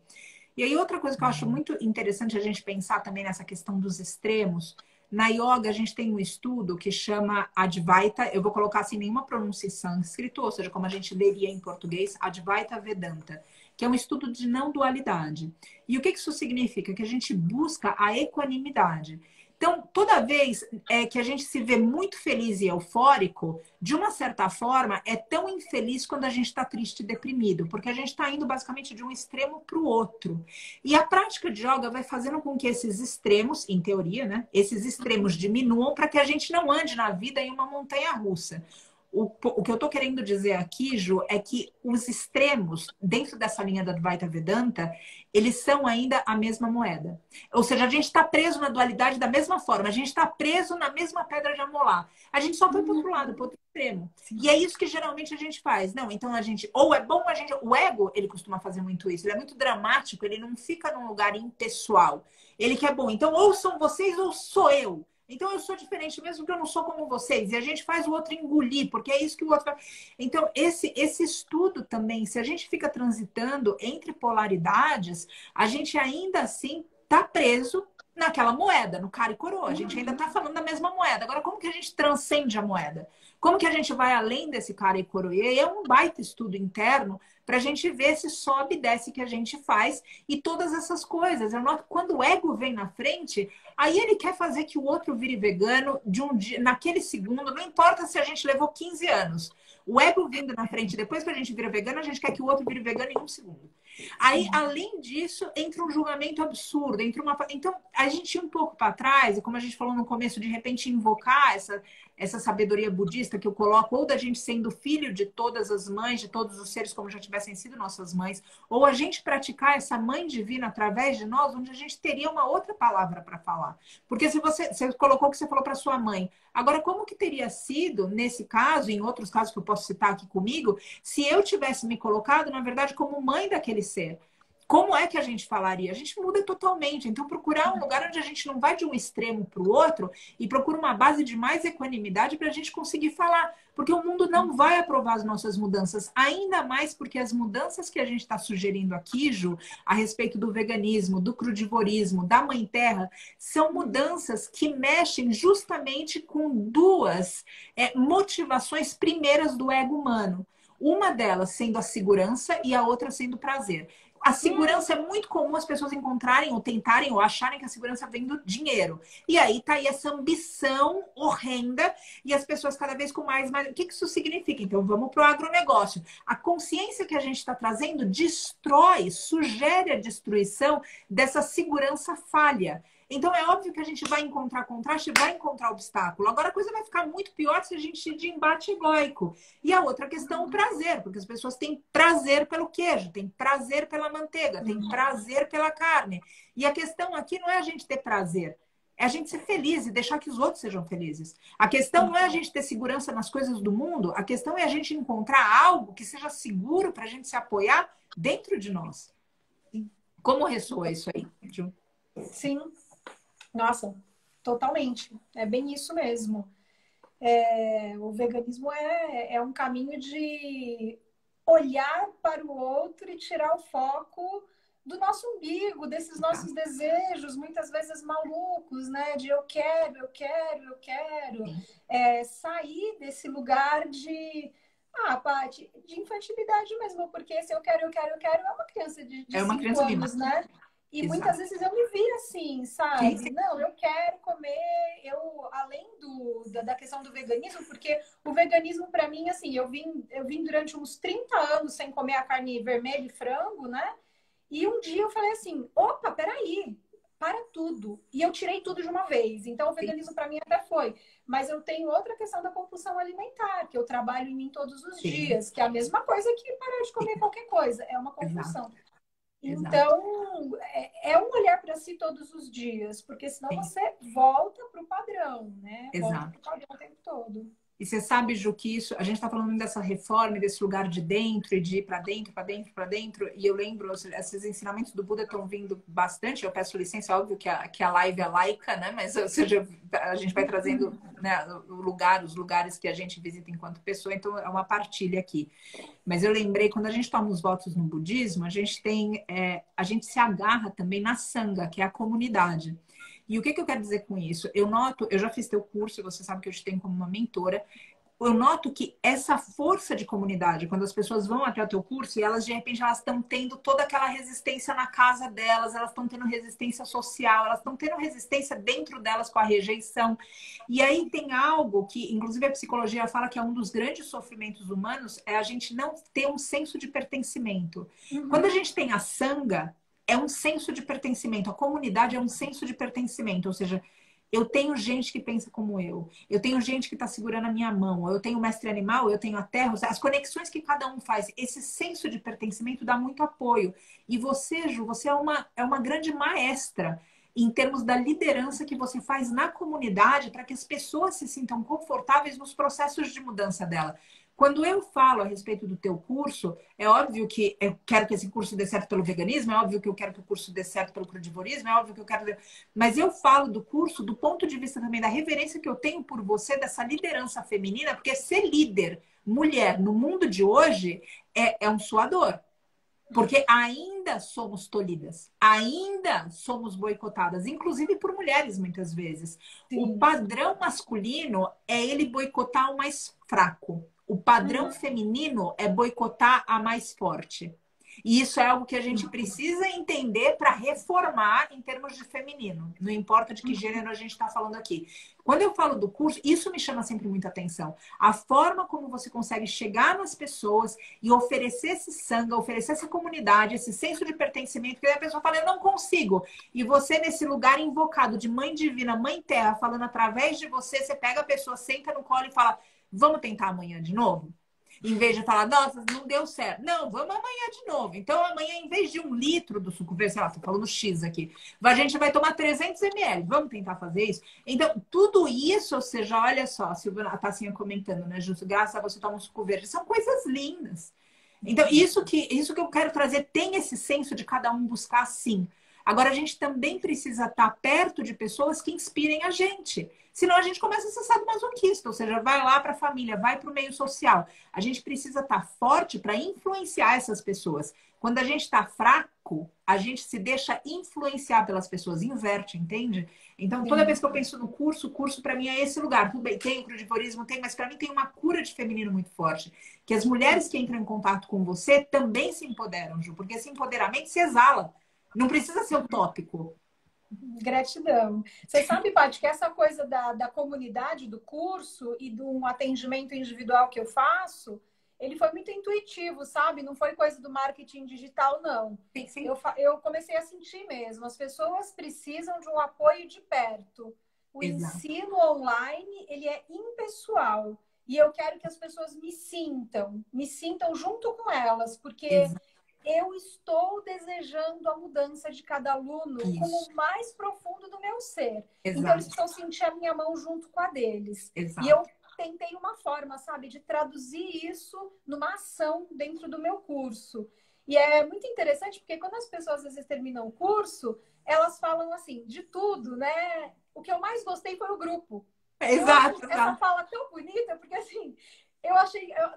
E aí outra coisa que eu acho muito interessante a gente pensar também nessa questão dos extremos. Na yoga, a gente tem um estudo que chama Advaita, eu vou colocar sem nenhuma pronúncia em sânscrito, ou seja, como a gente leria em português, Advaita Vedanta, que é um estudo de não dualidade. E o que isso significa? Que a gente busca a equanimidade. Então, toda vez que a gente se vê muito feliz e eufórico, de uma certa forma, é tão infeliz quando a gente está triste e deprimido, porque a gente está indo basicamente de um extremo para o outro. E a prática de yoga vai fazendo com que esses extremos, em teoria, né? Esses extremos diminuam para que a gente não ande na vida em uma montanha russa. O que eu estou querendo dizer aqui, Ju, é que os extremos, dentro dessa linha da Advaita Vedanta, eles são ainda a mesma moeda. Ou seja, a gente está preso na dualidade da mesma forma, a gente está preso na mesma pedra de amolar. A gente só foi para o outro lado, para o outro extremo. E é isso que geralmente a gente faz. Não, então a gente, ou é bom, a gente. O ego, ele costuma fazer muito isso, ele é muito dramático, ele não fica num lugar impessoal. Ele quer bom, então ou são vocês ou sou eu. Então eu sou diferente mesmo que eu não sou como vocês. E a gente faz o outro engolir, porque é isso que o outro faz. Então, esse estudo também, se a gente fica transitando entre polaridades, a gente ainda assim está preso naquela moeda, no cara e coroa. A gente ainda está falando da mesma moeda. Agora, como que a gente transcende a moeda? Como que a gente vai além desse cara e coroa? E aí é um baita estudo interno para a gente ver esse sobe e desce que a gente faz e todas essas coisas. Eu noto que quando o ego vem na frente, aí ele quer fazer que o outro vire vegano de um dia, naquele segundo, não importa se a gente levou 15 anos. O ego vindo na frente, depois que a gente vira vegano, a gente quer que o outro vire vegano em um segundo. Aí, além disso, entra um julgamento absurdo, entra uma... Então, a gente ia um pouco para trás, e como a gente falou no começo, de repente invocar essa sabedoria budista que eu coloco, ou da gente sendo filho de todas as mães, de todos os seres como já tivessem sido nossas mães, ou a gente praticar essa mãe divina através de nós, onde a gente teria uma outra palavra para falar. Porque se você colocou o que você falou para sua mãe, agora como que teria sido, nesse caso, em outros casos que eu posso citar aqui comigo, se eu tivesse me colocado, na verdade, como mãe daquele ser? Como é que a gente falaria? A gente muda totalmente. Então, procurar um lugar onde a gente não vai de um extremo para o outro e procura uma base de mais equanimidade para a gente conseguir falar. Porque o mundo não vai aprovar as nossas mudanças. Ainda mais porque as mudanças que a gente está sugerindo aqui, Ju, a respeito do veganismo, do crudivorismo, da mãe terra, são mudanças que mexem justamente com duas motivações primeiras do ego humano. Uma delas sendo a segurança e a outra sendo o prazer. A segurança é muito comum as pessoas encontrarem ou tentarem ou acharem que a segurança vem do dinheiro. E aí tá aí essa ambição horrenda e as pessoas cada vez com mais... O que isso significa? Então vamos para o agronegócio. A consciência que a gente está trazendo destrói, sugere a destruição dessa segurança falha. Então é óbvio que a gente vai encontrar contraste, vai encontrar obstáculo. Agora a coisa vai ficar muito pior se a gente ir de embate egóico. E a outra questão, o prazer, porque as pessoas têm prazer pelo queijo, têm prazer pela manteiga, têm prazer pela carne. E a questão aqui não é a gente ter prazer, é a gente ser feliz e deixar que os outros sejam felizes. A questão não é a gente ter segurança nas coisas do mundo, a questão é a gente encontrar algo que seja seguro para a gente se apoiar dentro de nós. Como ressoa isso aí, Ju? Sim. Nossa, totalmente. É bem isso mesmo. O veganismo é um caminho de olhar para o outro e tirar o foco do nosso umbigo, desses nossos desejos, muitas vezes malucos, né? De eu quero, eu quero, eu quero. Sair desse lugar de... Paty, de infantilidade mesmo, porque esse eu quero, eu quero, eu quero é uma criança de 5 anos, né? E Exato. muitas vezes eu me vi assim, sabe? Sim. Não, eu quero comer, além da questão do veganismo, porque o veganismo, para mim, assim, eu vim durante uns 30 anos sem comer a carne vermelha e frango, né? E um dia eu falei assim, opa, peraí, para tudo. E eu tirei tudo de uma vez. Então, o veganismo para mim até foi. Mas eu tenho outra questão da compulsão alimentar, que eu trabalho em mim todos os Sim. dias, que é a mesma coisa que parar de comer qualquer coisa. É uma compulsão. Exato. Então, é um olhar para si todos os dias, porque senão Sim. você volta para o padrão, né? Volta Exato. para o padrão o tempo todo. E você sabe, Ju, que isso, a gente está falando dessa reforma, desse lugar de dentro, e de ir para dentro, para dentro, para dentro. E eu lembro, esses ensinamentos do Buda estão vindo bastante. Eu peço licença, óbvio que a live é laica, né? Mas, ou seja, a gente vai trazendo, né, os lugares que a gente visita enquanto pessoa. Então, é uma partilha aqui. Mas eu lembrei, quando a gente toma os votos no budismo, a gente tem, a gente se agarra também na sangha, que é a comunidade. E o que eu quero dizer com isso? Eu noto, eu já fiz teu curso, você sabe que eu te tenho como uma mentora. Eu noto que essa força de comunidade, quando as pessoas vão até o teu curso e elas, de repente, elas estão tendo toda aquela resistência na casa delas, elas estão tendo resistência social, elas estão tendo resistência dentro delas com a rejeição. E aí tem algo que, inclusive, a psicologia fala que é um dos grandes sofrimentos humanos, é a gente não ter um senso de pertencimento. Quando a gente tem a sangha, é um senso de pertencimento. A comunidade é um senso de pertencimento. Ou seja, eu tenho gente que pensa como eu tenho gente que está segurando a minha mão, eu tenho o mestre animal, eu tenho a terra, as conexões que cada um faz. Esse senso de pertencimento dá muito apoio. E você, Ju, você é uma grande maestra em termos da liderança que você faz na comunidade para que as pessoas se sintam confortáveis nos processos de mudança dela. Quando eu falo a respeito do teu curso, é óbvio que eu quero que esse curso dê certo pelo veganismo, é óbvio que eu quero que o curso dê certo pelo crudivorismo, é óbvio que eu quero... Mas eu falo do curso do ponto de vista também da reverência que eu tenho por você, dessa liderança feminina, porque ser líder, mulher, no mundo de hoje, é um suador. Porque ainda somos tolhidas, ainda somos boicotadas, inclusive por mulheres, muitas vezes. Sim. O padrão masculino é ele boicotar o mais fraco. O padrão feminino é boicotar a mais forte. E isso é algo que a gente precisa entender para reformar em termos de feminino. Não importa de que gênero a gente está falando aqui. Quando eu falo do curso, isso me chama sempre muita atenção. A forma como você consegue chegar nas pessoas e oferecer esse sangha, oferecer essa comunidade, esse senso de pertencimento, que a pessoa fala, eu não consigo. E você, nesse lugar invocado de Mãe Divina, Mãe Terra, falando através de você, você pega a pessoa, senta no colo e fala, vamos tentar amanhã de novo? Em vez de falar, nossa, não deu certo. Não, vamos amanhã de novo. Então, amanhã, em vez de 1 litro do suco verde, sei lá, tô falando X aqui, a gente vai tomar 300 ml. Vamos tentar fazer isso? Então, tudo isso, ou seja, olha só, a Silvana, a Tassinha comentando, né, Justo? Graças a você toma um suco verde. São coisas lindas. Então, isso que eu quero trazer, tem esse senso de cada um buscar sim. Agora, a gente também precisa estar perto de pessoas que inspirem a gente. Senão a gente começa a ser sadomasoquista, ou seja, vai lá para a família, vai para o meio social. A gente precisa estar forte para influenciar essas pessoas. Quando a gente está fraco, a gente se deixa influenciar pelas pessoas, inverte, entende? Então, toda vez que eu penso no curso, o curso para mim é esse lugar. Tudo bem, tem o crudivorismo, tem, mas para mim tem uma cura de feminino muito forte. Que as mulheres que entram em contato com você também se empoderam, Ju, porque esse empoderamento se exala. Não precisa ser utópico. Gratidão. Você sabe, Paty, que essa coisa da comunidade, do curso e do atendimento individual que eu faço, ele foi muito intuitivo, sabe? Não foi coisa do marketing digital, não. Sim, sim. Eu comecei a sentir mesmo. As pessoas precisam de um apoio de perto. O Exato. ensino online, ele é impessoal. E eu quero que as pessoas me sintam junto com elas, porque... Exato. Eu estou desejando a mudança de cada aluno com o mais profundo do meu ser. Exato. Então, eles precisam sentir a minha mão junto com a deles. Exato. E eu tentei uma forma, sabe, de traduzir isso numa ação dentro do meu curso. E é muito interessante, porque quando as pessoas, às vezes, terminam o curso, elas falam assim, de tudo, né? O que eu mais gostei foi o grupo. Exato. Essa fala tão bonita, porque, assim,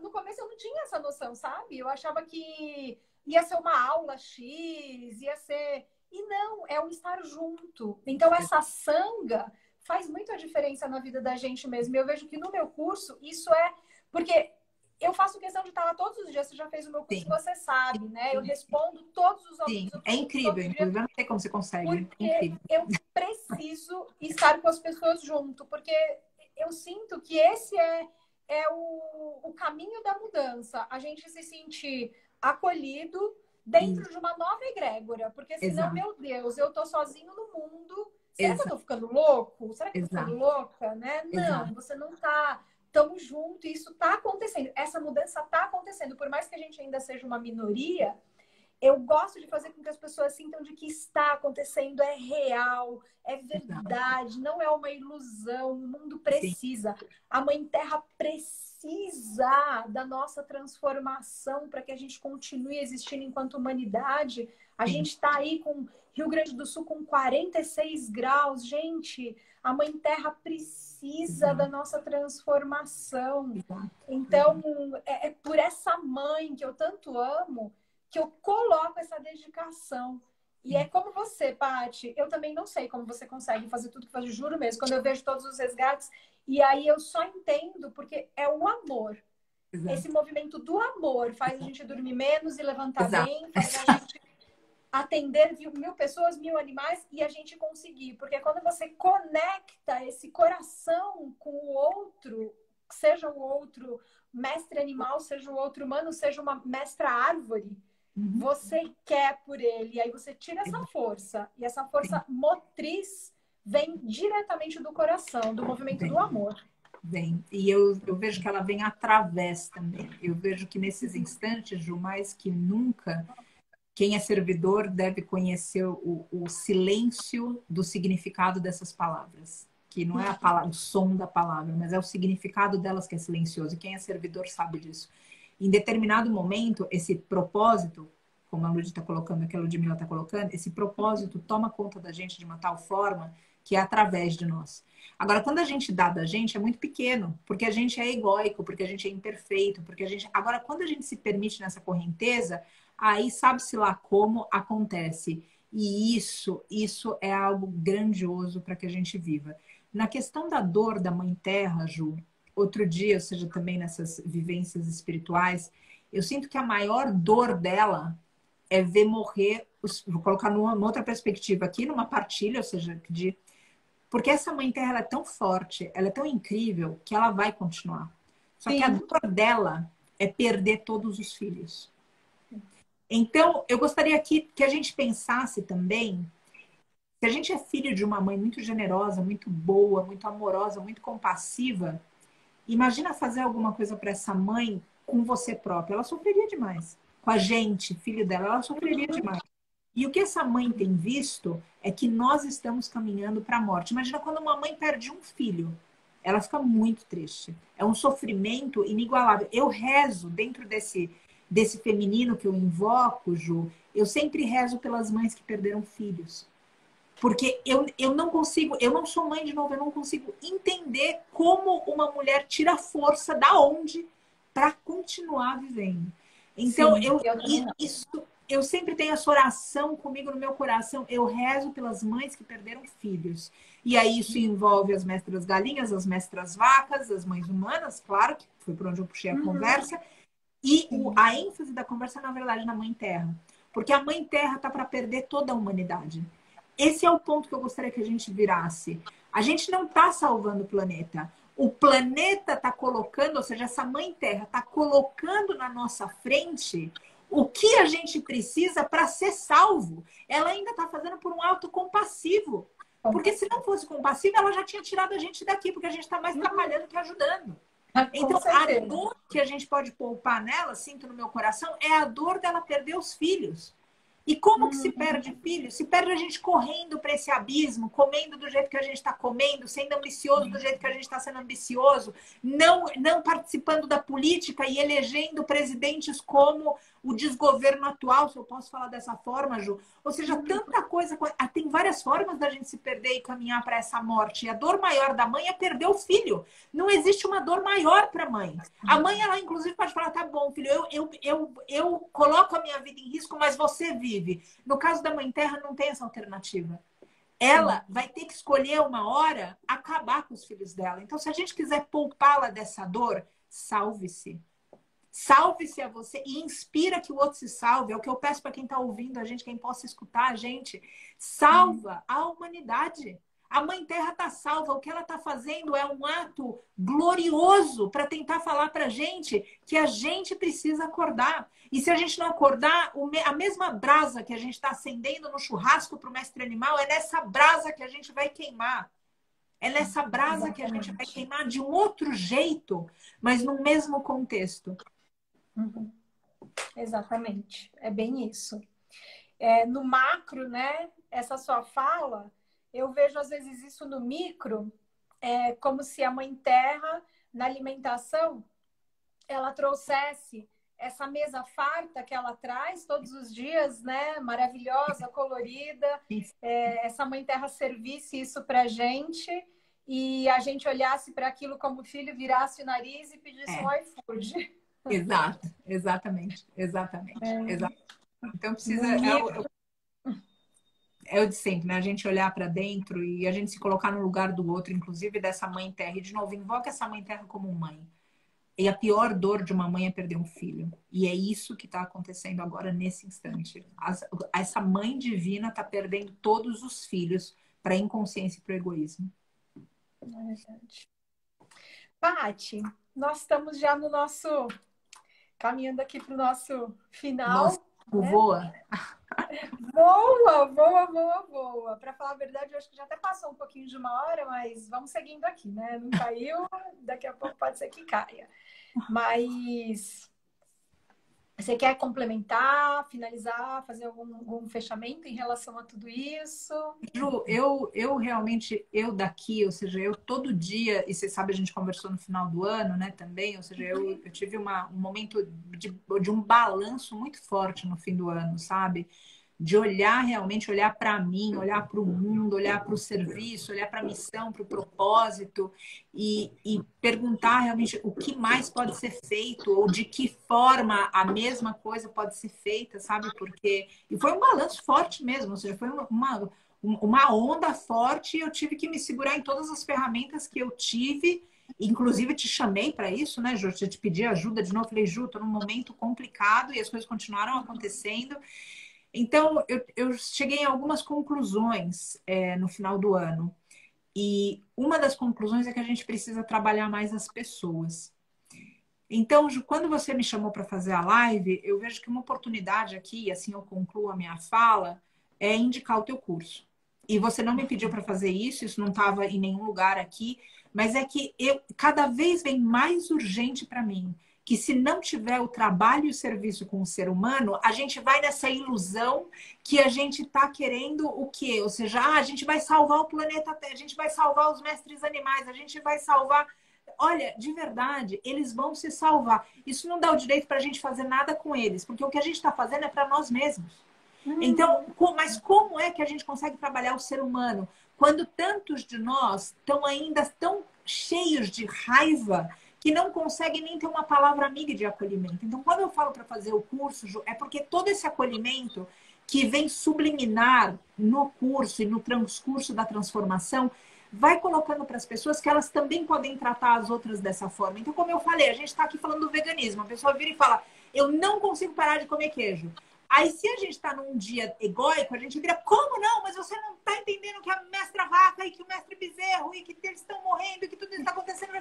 no começo eu não tinha essa noção, sabe? Eu achava que... ia ser uma aula X, ia ser... E não, é um estar junto. Então, essa sangha faz muito a diferença na vida da gente mesmo. Eu vejo que no meu curso, isso é... Porque eu faço questão de estar lá todos os dias. Você já fez o meu curso, você sabe, né? Eu respondo todos os alunos. Sim, é incrível. Inclusive, eu não sei como você consegue. Porque eu preciso estar com as pessoas junto. Porque eu sinto que esse é o caminho da mudança. A gente se sentir acolhido dentro de uma nova egrégora. Porque senão, Exato, meu Deus, eu tô sozinho no mundo. Será que eu exato, tô ficando louco? Será que eu tô ficando exato, louca, né? Não, exato. você não tá. Tamo junto, e isso tá acontecendo. Essa mudança tá acontecendo. Por mais que a gente ainda seja uma minoria, eu gosto de fazer com que as pessoas sintam de que está acontecendo, é real, é Exato. verdade, não é uma ilusão. O mundo Sim, precisa, a Mãe Terra precisa da nossa transformação para que a gente continue existindo enquanto humanidade. A sim. gente está aí com Rio Grande do Sul com 46 graus, gente. A Mãe Terra precisa da Exato, nossa transformação. exato, Então, exato. é por essa mãe que eu tanto amo que eu coloco essa dedicação. E é Sim, como você, Paty. Eu também não sei como você consegue fazer tudo que faz, juro mesmo. Quando eu vejo todos os resgates, e aí eu só entendo porque é o amor. Esse exato, movimento do amor faz a exato, gente dormir menos e levantar exato, bem, faz a gente atender 1.000 pessoas, 1.000 animais e a gente conseguir. Porque quando você conecta esse coração com o outro, seja o outro mestre animal, seja o outro humano, seja uma mestra árvore, Uhum. você quer por ele. E aí você tira essa Exato, força. E essa sim, força motriz vem diretamente do coração, do movimento do bem, amor. bem. E eu vejo que ela vem através também. Eu vejo que nesses instantes, Ju, mais que nunca, quem é servidor deve conhecer o silêncio do significado dessas palavras. Que não é a palavra, o som da palavra, mas é o significado delas que é silencioso. E quem é servidor sabe disso. Em determinado momento, esse propósito, como a Lud está colocando, que a Ludmilla está colocando, esse propósito toma conta da gente de uma tal forma que é através de nós. Agora, quando a gente dá da gente, é muito pequeno, porque a gente é egóico, porque a gente é imperfeito, porque a gente. Agora, quando a gente se permite nessa correnteza, aí sabe-se lá como acontece. E isso é algo grandioso para que a gente viva. Na questão da dor da Mãe Terra, Ju, outro dia, ou seja, também nessas vivências espirituais, eu sinto que a maior dor dela é ver morrer, vou colocar numa outra perspectiva aqui, numa partilha, ou seja, de porque essa mãe terra ela é tão forte, ela é tão incrível que ela vai continuar. Só que a Sim, dor dela é perder todos os filhos. Então, eu gostaria aqui que a gente pensasse também, se a gente é filho de uma mãe muito generosa, muito boa, muito amorosa, muito compassiva, imagina fazer alguma coisa para essa mãe com você própria. Ela sofreria demais. Com a gente, filho dela, ela sofreria demais. E o que essa mãe tem visto é que nós estamos caminhando para a morte. Imagina quando uma mãe perde um filho. Ela fica muito triste. É um sofrimento inigualável. Eu rezo dentro desse feminino que eu invoco, Ju, eu sempre rezo pelas mães que perderam filhos. Porque eu não consigo, eu não sou mãe de novo, eu não consigo entender como uma mulher tira força da onde para continuar vivendo. Então, sim, eu também não. isso, eu sempre tenho essa oração comigo no meu coração. Eu rezo pelas mães que perderam filhos. E aí isso envolve as mestras galinhas, as mestras vacas, as mães humanas, claro, que foi por onde eu puxei a Uhum, conversa. E sim. a ênfase da conversa, na verdade, na Mãe Terra. Porque a Mãe Terra está para perder toda a humanidade. Esse é o ponto que eu gostaria que a gente virasse. A gente não está salvando o planeta. O planeta está colocando, ou seja, essa Mãe Terra está colocando na nossa frente o que a gente precisa para ser salvo. Ela ainda está fazendo por um ato compassivo. Porque se não fosse compassivo, ela já tinha tirado a gente daqui, porque a gente está mais Uhum, atrapalhando que ajudando. com Então, a certeza. dor que a gente pode poupar nela, sinto no meu coração, é a dor dela perder os filhos. E como que se Uhum, perde filho? Se perde a gente correndo para esse abismo, comendo do jeito que a gente está comendo, sendo ambicioso do jeito que a gente está sendo ambicioso, não participando da política e elegendo presidentes como o desgoverno atual, se eu posso falar dessa forma, Ju. Ou seja, uhum. tanta coisa. Tem várias formas da gente se perder e caminhar para essa morte. E a dor maior da mãe é perder o filho. Não existe uma dor maior para a mãe. A mãe, ela inclusive pode falar, tá bom, filho, eu coloco a minha vida em risco, mas você vive. No caso da Mãe Terra, não tem essa alternativa. Sim. Ela vai ter que escolher uma hora acabar com os filhos dela. Então, se a gente quiser poupá-la dessa dor, salve-se. Salve-se a você e inspira que o outro se salve. É o que eu peço para quem está ouvindo a gente, quem possa escutar a gente. Salva a humanidade. A Mãe Terra está salva. O que ela está fazendo é um ato glorioso para tentar falar para a gente que a gente precisa acordar. E se a gente não acordar, a mesma brasa que a gente está acendendo no churrasco para o mestre animal, é nessa brasa que a gente vai queimar. É nessa brasa que a gente vai queimar de um outro jeito, mas no mesmo contexto. Uhum. Exatamente. É bem isso. No macro, né? Essa sua fala, eu vejo às vezes isso no micro, como se a Mãe Terra, na alimentação, ela trouxesse essa mesa farta que ela traz todos os dias, né? Maravilhosa, colorida. Essa Mãe Terra servisse isso pra gente e a gente olhasse para aquilo como filho, virasse o nariz e pedisse um iFood. Exato, exatamente. Então precisa. É o de sempre, né? A gente olhar para dentro e a gente se colocar no lugar do outro, inclusive dessa Mãe Terra. E, de novo, invoca essa Mãe Terra como mãe. E a pior dor de uma mãe é perder um filho. E é isso que está acontecendo agora, nesse instante. Essa Mãe Divina está perdendo todos os filhos para a inconsciência e para o egoísmo. É verdade. Paty, nós estamos já no nosso... caminhando aqui para o nosso final. Nossa, né? Voa. Voa. Para falar a verdade, eu acho que já até passou um pouquinho de 1 hora, mas vamos seguindo aqui, né? Não caiu, daqui a pouco pode ser que caia. Mas você quer complementar, finalizar, fazer algum fechamento em relação a tudo isso? Ju, eu realmente, ou seja, eu todo dia, e você sabe, a gente conversou no final do ano, né, também, ou seja, eu tive um momento de um balanço muito forte no fim do ano, sabe? De realmente olhar para mim, olhar para o mundo, olhar para o serviço, olhar para a missão, para o propósito e perguntar realmente o que mais pode ser feito ou de que forma a mesma coisa pode ser feita, sabe? E foi um balanço forte mesmo, ou seja, foi uma onda forte e eu tive que me segurar em todas as ferramentas que eu tive. Inclusive, te chamei para isso, né, Ju? Eu te pedi ajuda de novo. Falei, Ju, estou num momento complicado e as coisas continuaram acontecendo. Então, eu cheguei em algumas conclusões no final do ano. E uma das conclusões é que a gente precisa trabalhar mais as pessoas. Então, Ju, quando você me chamou para fazer a live, eu vejo que uma oportunidade aqui, assim eu concluo a minha fala, é indicar o teu curso. E você não me pediu para fazer isso não estava em nenhum lugar aqui, mas é que cada vez vem mais urgente para mim que se não tiver o trabalho e o serviço com o ser humano, a gente vai nessa ilusão que a gente está querendo o quê? Ou seja, a gente vai salvar o planeta Terra, a gente vai salvar os mestres animais, a gente vai salvar... Olha, de verdade, eles vão se salvar. Isso não dá o direito para a gente fazer nada com eles, porque o que a gente está fazendo é para nós mesmos. Então, mas como é que a gente consegue trabalhar o ser humano quando tantos de nós estão ainda tão cheios de raiva que não conseguem nem ter uma palavra amiga de acolhimento? Então, quando eu falo para fazer o curso, Ju, é porque todo esse acolhimento que vem subliminar no curso e no transcurso da transformação vai colocando para as pessoas que elas também podem tratar as outras dessa forma. Então, como eu falei, a gente está aqui falando do veganismo. A pessoa vira e fala, eu não consigo parar de comer queijo. Aí, se a gente está num dia egóico, a gente vira, como não? Mas você não está entendendo que a mestra vaca e que o mestre bezerro e que eles estão morrendo e que tudo isso está acontecendo.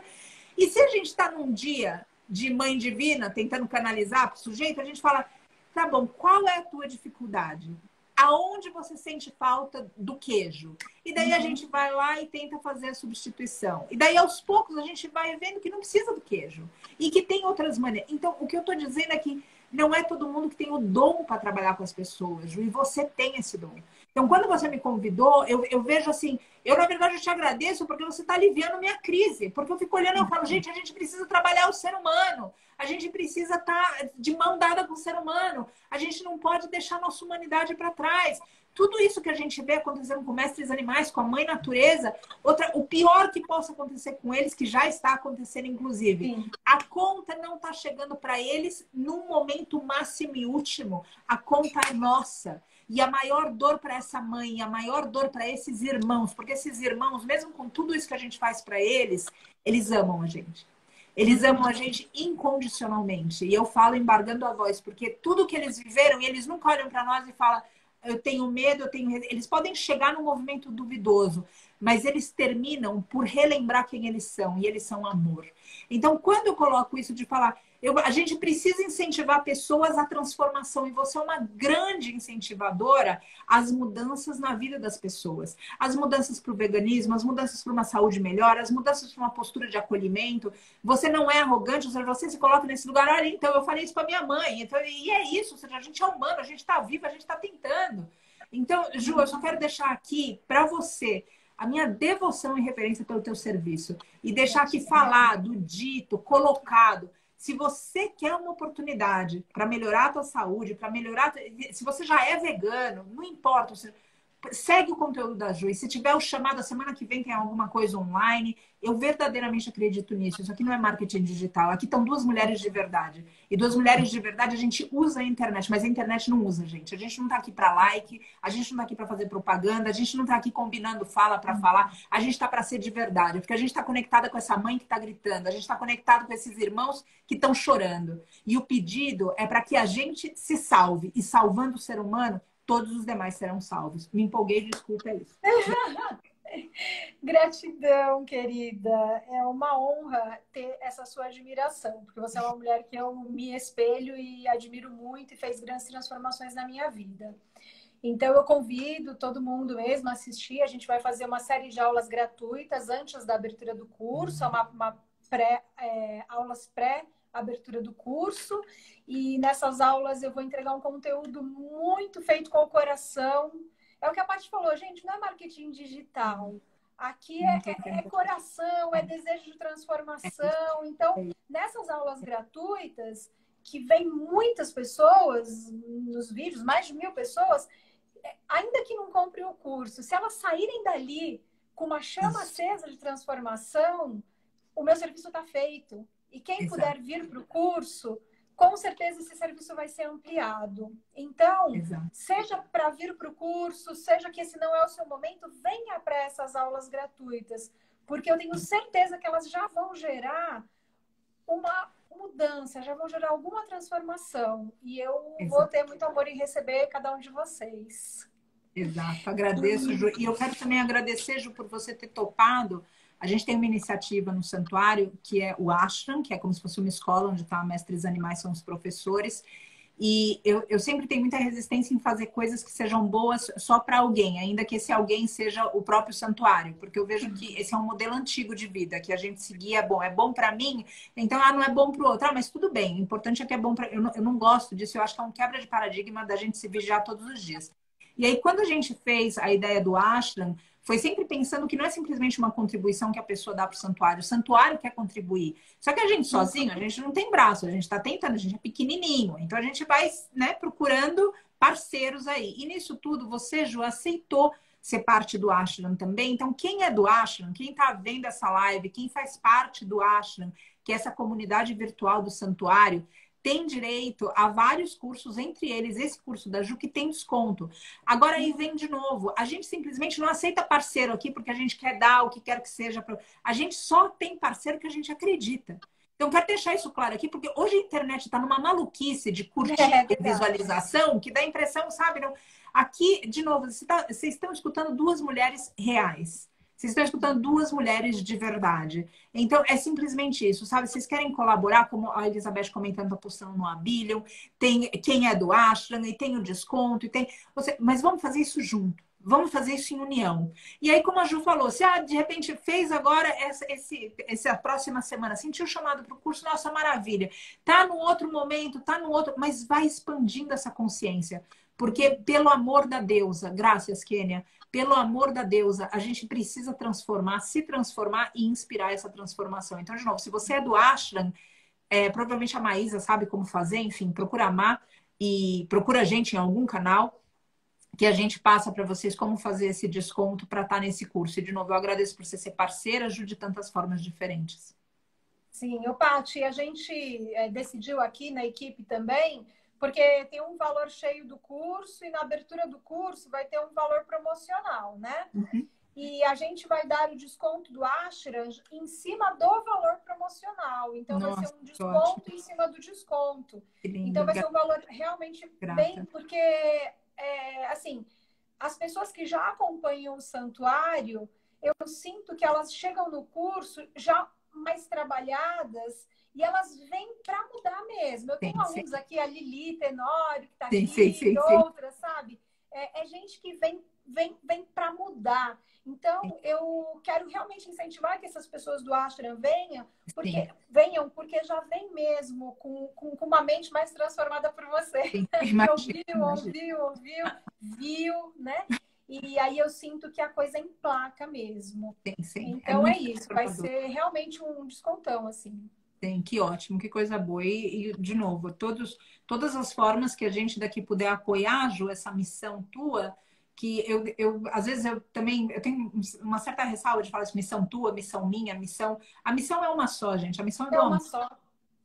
E se a gente está num dia de mãe divina, tentando canalizar para o sujeito, a gente fala, tá bom, qual é a tua dificuldade? Aonde você sente falta do queijo? E daí a gente vai lá e tenta fazer a substituição. E daí, aos poucos, a gente vai vendo que não precisa do queijo. E que tem outras maneiras. Então, o que eu estou dizendo é que não é todo mundo que tem o dom para trabalhar com as pessoas, Ju, e você tem esse dom. Então, quando você me convidou, eu vejo assim, na verdade, eu te agradeço porque você está aliviando minha crise. Porque eu fico olhando e eu falo, gente, a gente precisa trabalhar o ser humano. A gente precisa estar de mão dada com o ser humano. A gente não pode deixar a nossa humanidade para trás. Tudo isso que a gente vê acontecendo com mestres animais, com a mãe natureza, o pior que possa acontecer com eles, que já está acontecendo, inclusive. Sim. A conta não está chegando para eles num momento máximo e último. A conta é nossa. E a maior dor para essa mãe, a maior dor para esses irmãos, porque esses irmãos, mesmo com tudo isso que a gente faz para eles, eles amam a gente. Eles amam a gente incondicionalmente. E eu falo embargando a voz, porque tudo que eles viveram, e eles nunca olham para nós e falam, eu tenho medo, Eles podem chegar num movimento duvidoso, mas eles terminam por relembrar quem eles são, e eles são amor. Então, quando eu coloco isso de falar, a gente precisa incentivar pessoas à transformação, e você é uma grande incentivadora às mudanças na vida das pessoas. As mudanças para o veganismo, as mudanças para uma saúde melhor, as mudanças para uma postura de acolhimento. Você não é arrogante, ou seja, você se coloca nesse lugar, olha, então, eu falei isso para minha mãe, então, e é isso, ou seja, a gente é humano, a gente está vivo, a gente está tentando. Então, Ju, eu só quero deixar aqui para você a minha devoção e reverência pelo teu serviço. E deixar aqui falado, dito, colocado. Se você quer uma oportunidade para melhorar a tua saúde, para melhorar... Se você já é vegano, não importa. Segue o conteúdo da Ju. E se tiver o chamado, a semana que vem tem alguma coisa online. Eu verdadeiramente acredito nisso. Isso aqui não é marketing digital. Aqui estão duas mulheres de verdade. E duas mulheres de verdade, a gente usa a internet. Mas a internet não usa, gente. A gente não está aqui para like. A gente não está aqui para fazer propaganda. A gente não está aqui combinando fala para falar. A gente está para ser de verdade. Porque a gente está conectada com essa mãe que está gritando. A gente está conectado com esses irmãos que estão chorando. E o pedido é para que a gente se salve. E salvando o ser humano, todos os demais serão salvos. Me empolguei, desculpa, é isso. Gratidão, querida. É uma honra ter essa sua admiração, porque você é uma mulher que eu me espelho e admiro muito e fez grandes transformações na minha vida. Então, eu convido todo mundo mesmo a assistir. A gente vai fazer uma série de aulas gratuitas antes da abertura do curso, aulas pré-abertura do curso. E nessas aulas eu vou entregar um conteúdo muito feito com o coração. É o que a Paty falou, gente, não é marketing digital. Aqui é coração, é desejo de transformação. Então, nessas aulas gratuitas, que vem muitas pessoas nos vídeos, mais de 1.000 pessoas, ainda que não comprem o curso, se elas saírem dali com uma chama acesa de transformação, o meu serviço está feito. E quem puder vir para o curso, com certeza esse serviço vai ser ampliado. Então, seja para vir para o curso, seja que esse não é o seu momento, venha para essas aulas gratuitas, porque eu tenho certeza que elas já vão gerar uma mudança, já vão gerar alguma transformação. E eu vou ter muito amor em receber cada um de vocês. Exato, agradeço, Ju. E eu quero também agradecer, Ju, por você ter topado. A gente tem uma iniciativa no santuário, que é o Ashram, que é como se fosse uma escola onde tá mestres animais, são os professores. E eu sempre tenho muita resistência em fazer coisas que sejam boas só para alguém, ainda que esse alguém seja o próprio santuário, porque eu vejo que esse é um modelo antigo de vida, que a gente seguia é bom para mim, então não é bom para o outro. Mas tudo bem, o importante é que é bom para... Eu não gosto disso, eu acho que é um quebra de paradigma da gente se vigiar todos os dias. E aí, quando a gente fez a ideia do Ashram, foi sempre pensando que não é simplesmente uma contribuição que a pessoa dá para o santuário quer contribuir. Só que a gente sozinho, a gente não tem braço, a gente está tentando, a gente é pequenininho. Então a gente vai, né, procurando parceiros aí. E nisso tudo, você, Ju, aceitou ser parte do Ashram também. Então, quem é do Ashram, quem está vendo essa live, quem faz parte do Ashram, que é essa comunidade virtual do santuário, tem direito a vários cursos, entre eles esse curso da Ju, que tem desconto. Agora aí vem de novo, a gente simplesmente não aceita parceiro aqui porque a gente quer dar o que quer que seja. A gente só tem parceiro que a gente acredita. Então, quero deixar isso claro aqui, porque hoje a internet está numa maluquice de curtir e visualização, que dá a impressão, sabe? Não... Aqui, de novo, vocês estão escutando duas mulheres reais. Vocês estão escutando duas mulheres de verdade. Então, é simplesmente isso, sabe? Vocês querem colaborar, como a Elizabeth comentando, está postando no Abilium, tem quem é do Ashram, e tem o desconto, e tem... Mas vamos fazer isso junto. Vamos fazer isso em união. E aí, como a Ju falou, se de repente fez agora essa próxima semana, sentiu o chamado para o curso, nossa, maravilha. Tá no outro momento, tá no outro, mas vai expandindo essa consciência. Porque, pelo amor da deusa, graças, Kênia, pelo amor da deusa, a gente precisa transformar, se transformar e inspirar essa transformação. Então, de novo, se você é do Ashram, provavelmente a Maísa sabe como fazer, enfim, procura amar e procura a gente em algum canal que a gente passa para vocês como fazer esse desconto para estar nesse curso. E, de novo, eu agradeço por você ser parceira, Ju, de tantas formas diferentes. Sim, Paty, a gente decidiu aqui na equipe também, porque tem um valor cheio do curso e na abertura do curso vai ter um valor promocional, né? Uhum. E a gente vai dar o desconto do Ashram em cima do valor promocional. Então, vai ser um desconto em cima do desconto. Então, vai ser um valor realmente bem... Porque, assim, as pessoas que já acompanham o santuário, eu sinto que elas chegam no curso já mais trabalhadas e elas vêm para mudar mesmo. Eu tenho Sim, sim. alunos aqui, a Lili Tenório, que está Sim, sim, aqui, e sim, sim. outras, sabe? É gente que vem para mudar. Então, eu quero realmente incentivar que essas pessoas do Ashram Sim, porque já vem mesmo com uma mente mais transformada por você, sim. que Imagina, imagina. viu, né? E aí eu sinto que a coisa emplaca mesmo. Sim, sim. É Então é muito isso, vai transformador. ser realmente um descontão, assim. Sim, que ótimo, que coisa boa. De novo, todas as formas que a gente daqui puder apoiar, Ju, essa missão tua, que às vezes eu também, eu tenho uma certa ressalva de falar assim, missão tua, missão minha, missão. A missão é uma só, gente, a missão é É do uma amor. só.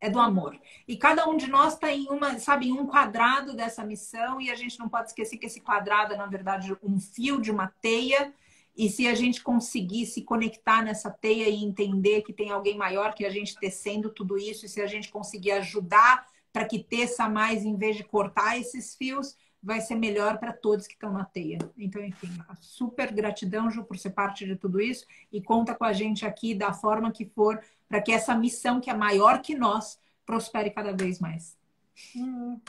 É do Uhum. amor. E cada um de nós está em uma, sabe, em um quadrado dessa missão, e a gente não pode esquecer que esse quadrado é, na verdade, um fio de uma teia. E se a gente conseguir se conectar nessa teia e entender que tem alguém maior que a gente tecendo tudo isso, e se a gente conseguir ajudar para que teça mais em vez de cortar esses fios, vai ser melhor para todos que estão na teia. Então, enfim, super gratidão, Ju, por ser parte de tudo isso, e conta com a gente aqui da forma que for para que essa missão, que é maior que nós, prospere cada vez mais. Hum.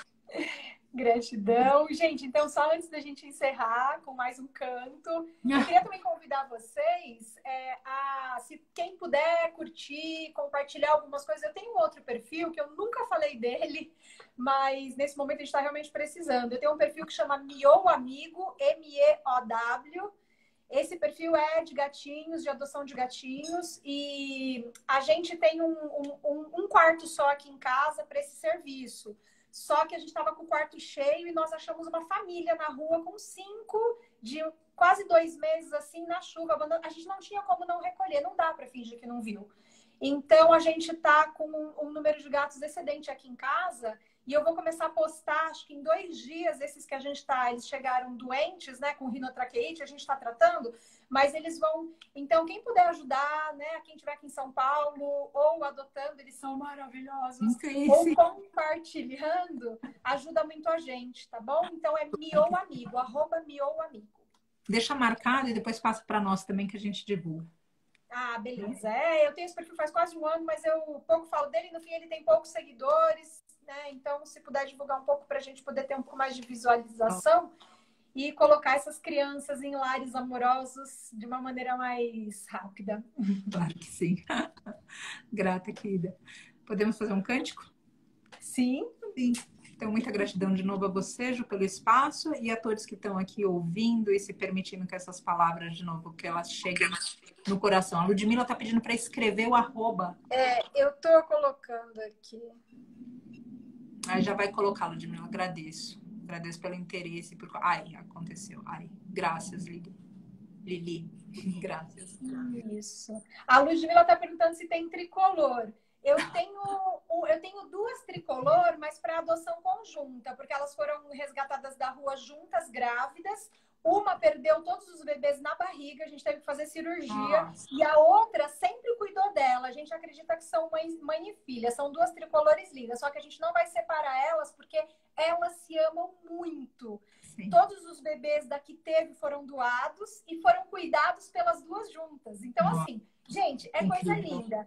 Gratidão. Gente, então, só antes da gente encerrar com mais um canto, eu queria também convidar vocês se quem puder curtir, compartilhar algumas coisas. Eu tenho um outro perfil que eu nunca falei dele, mas nesse momento a gente está realmente precisando. Eu tenho um perfil que chama Miou Amigo, MEOW. Esse perfil é de gatinhos, de adoção de gatinhos, e a gente tem um quarto só aqui em casa para esse serviço. Só que a gente estava com o quarto cheio e nós achamos uma família na rua com 5 de quase 2 meses assim na chuva. A gente não tinha como não recolher, não dá para fingir que não viu. Então a gente está com um número de gatos excedente aqui em casa e eu vou começar a postar, acho que em 2 dias, esses que a gente está, eles chegaram doentes, né, com rinotraqueite, a gente está tratando, mas eles vão. Então, quem puder ajudar, né, quem estiver aqui em São Paulo, ou adotando, eles são maravilhosos, Sim, ou sim. compartilhando, ajuda muito a gente, tá bom? Então é Miou Amigo, @Miou Amigo. Deixa marcado e depois passa para nós também que a gente divulga. Ah, beleza. Eu tenho esse perfil faz quase um ano, mas eu pouco falo dele. No fim, ele tem poucos seguidores, né? Então, se puder divulgar um pouco para a gente poder ter um pouco mais de visualização e colocar essas crianças em lares amorosos de uma maneira mais rápida. Claro que sim. Grata, querida. Podemos fazer um cântico? Sim. Sim. Então, muita gratidão de novo a você, Ju, pelo espaço e a todos que estão aqui ouvindo e se permitindo que essas palavras, de novo, que elas cheguem no coração. A Ludmilla está pedindo para escrever o @. Eu tô colocando aqui. Aí já vai colocar, Ludmilla. Agradeço. Agradeço pelo interesse. Ai, aconteceu. Ai, graças, Lili. Lili, graças. Isso. A Ludmilla está perguntando se tem tricolor. Eu tenho 2 tricolor, mas para adoção conjunta, porque elas foram resgatadas da rua juntas, grávidas. Uma perdeu todos os bebês na barriga, a gente teve que fazer cirurgia. Nossa. E a outra sempre cuidou dela. A gente acredita que são mãe e filha. São 2 tricolores lindas, só que a gente não vai separar elas porque elas se amam muito. Sim. Todos os bebês daqui foram doados e foram cuidados pelas 2 juntas. Então, assim, gente, é coisa linda.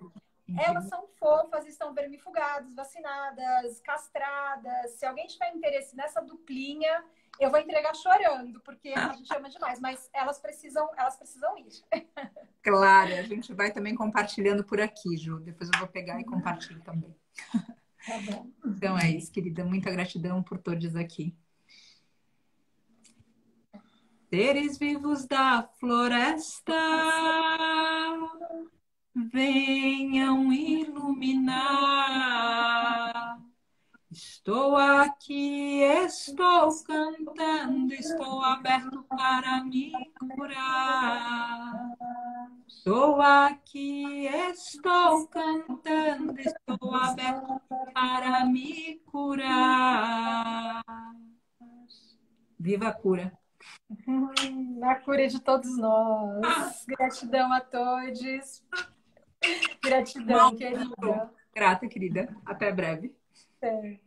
Elas são fofas, estão vermifugadas, vacinadas, castradas. Se alguém tiver interesse nessa duplinha, eu vou entregar chorando, porque a gente ama demais, mas elas precisam ir. Claro, a gente vai também compartilhando por aqui, Ju. Depois eu vou pegar e compartilho também. Tá bom. Então é isso, querida. Muita gratidão por todos aqui. Seres vivos da floresta, venham iluminar. Estou aqui, estou cantando, estou aberto para me curar. Estou aqui, estou cantando, estou aberto para me curar. Viva a cura! A cura de todos nós. Gratidão a todos. Gratidão, querida. Grata, querida. Até breve. É.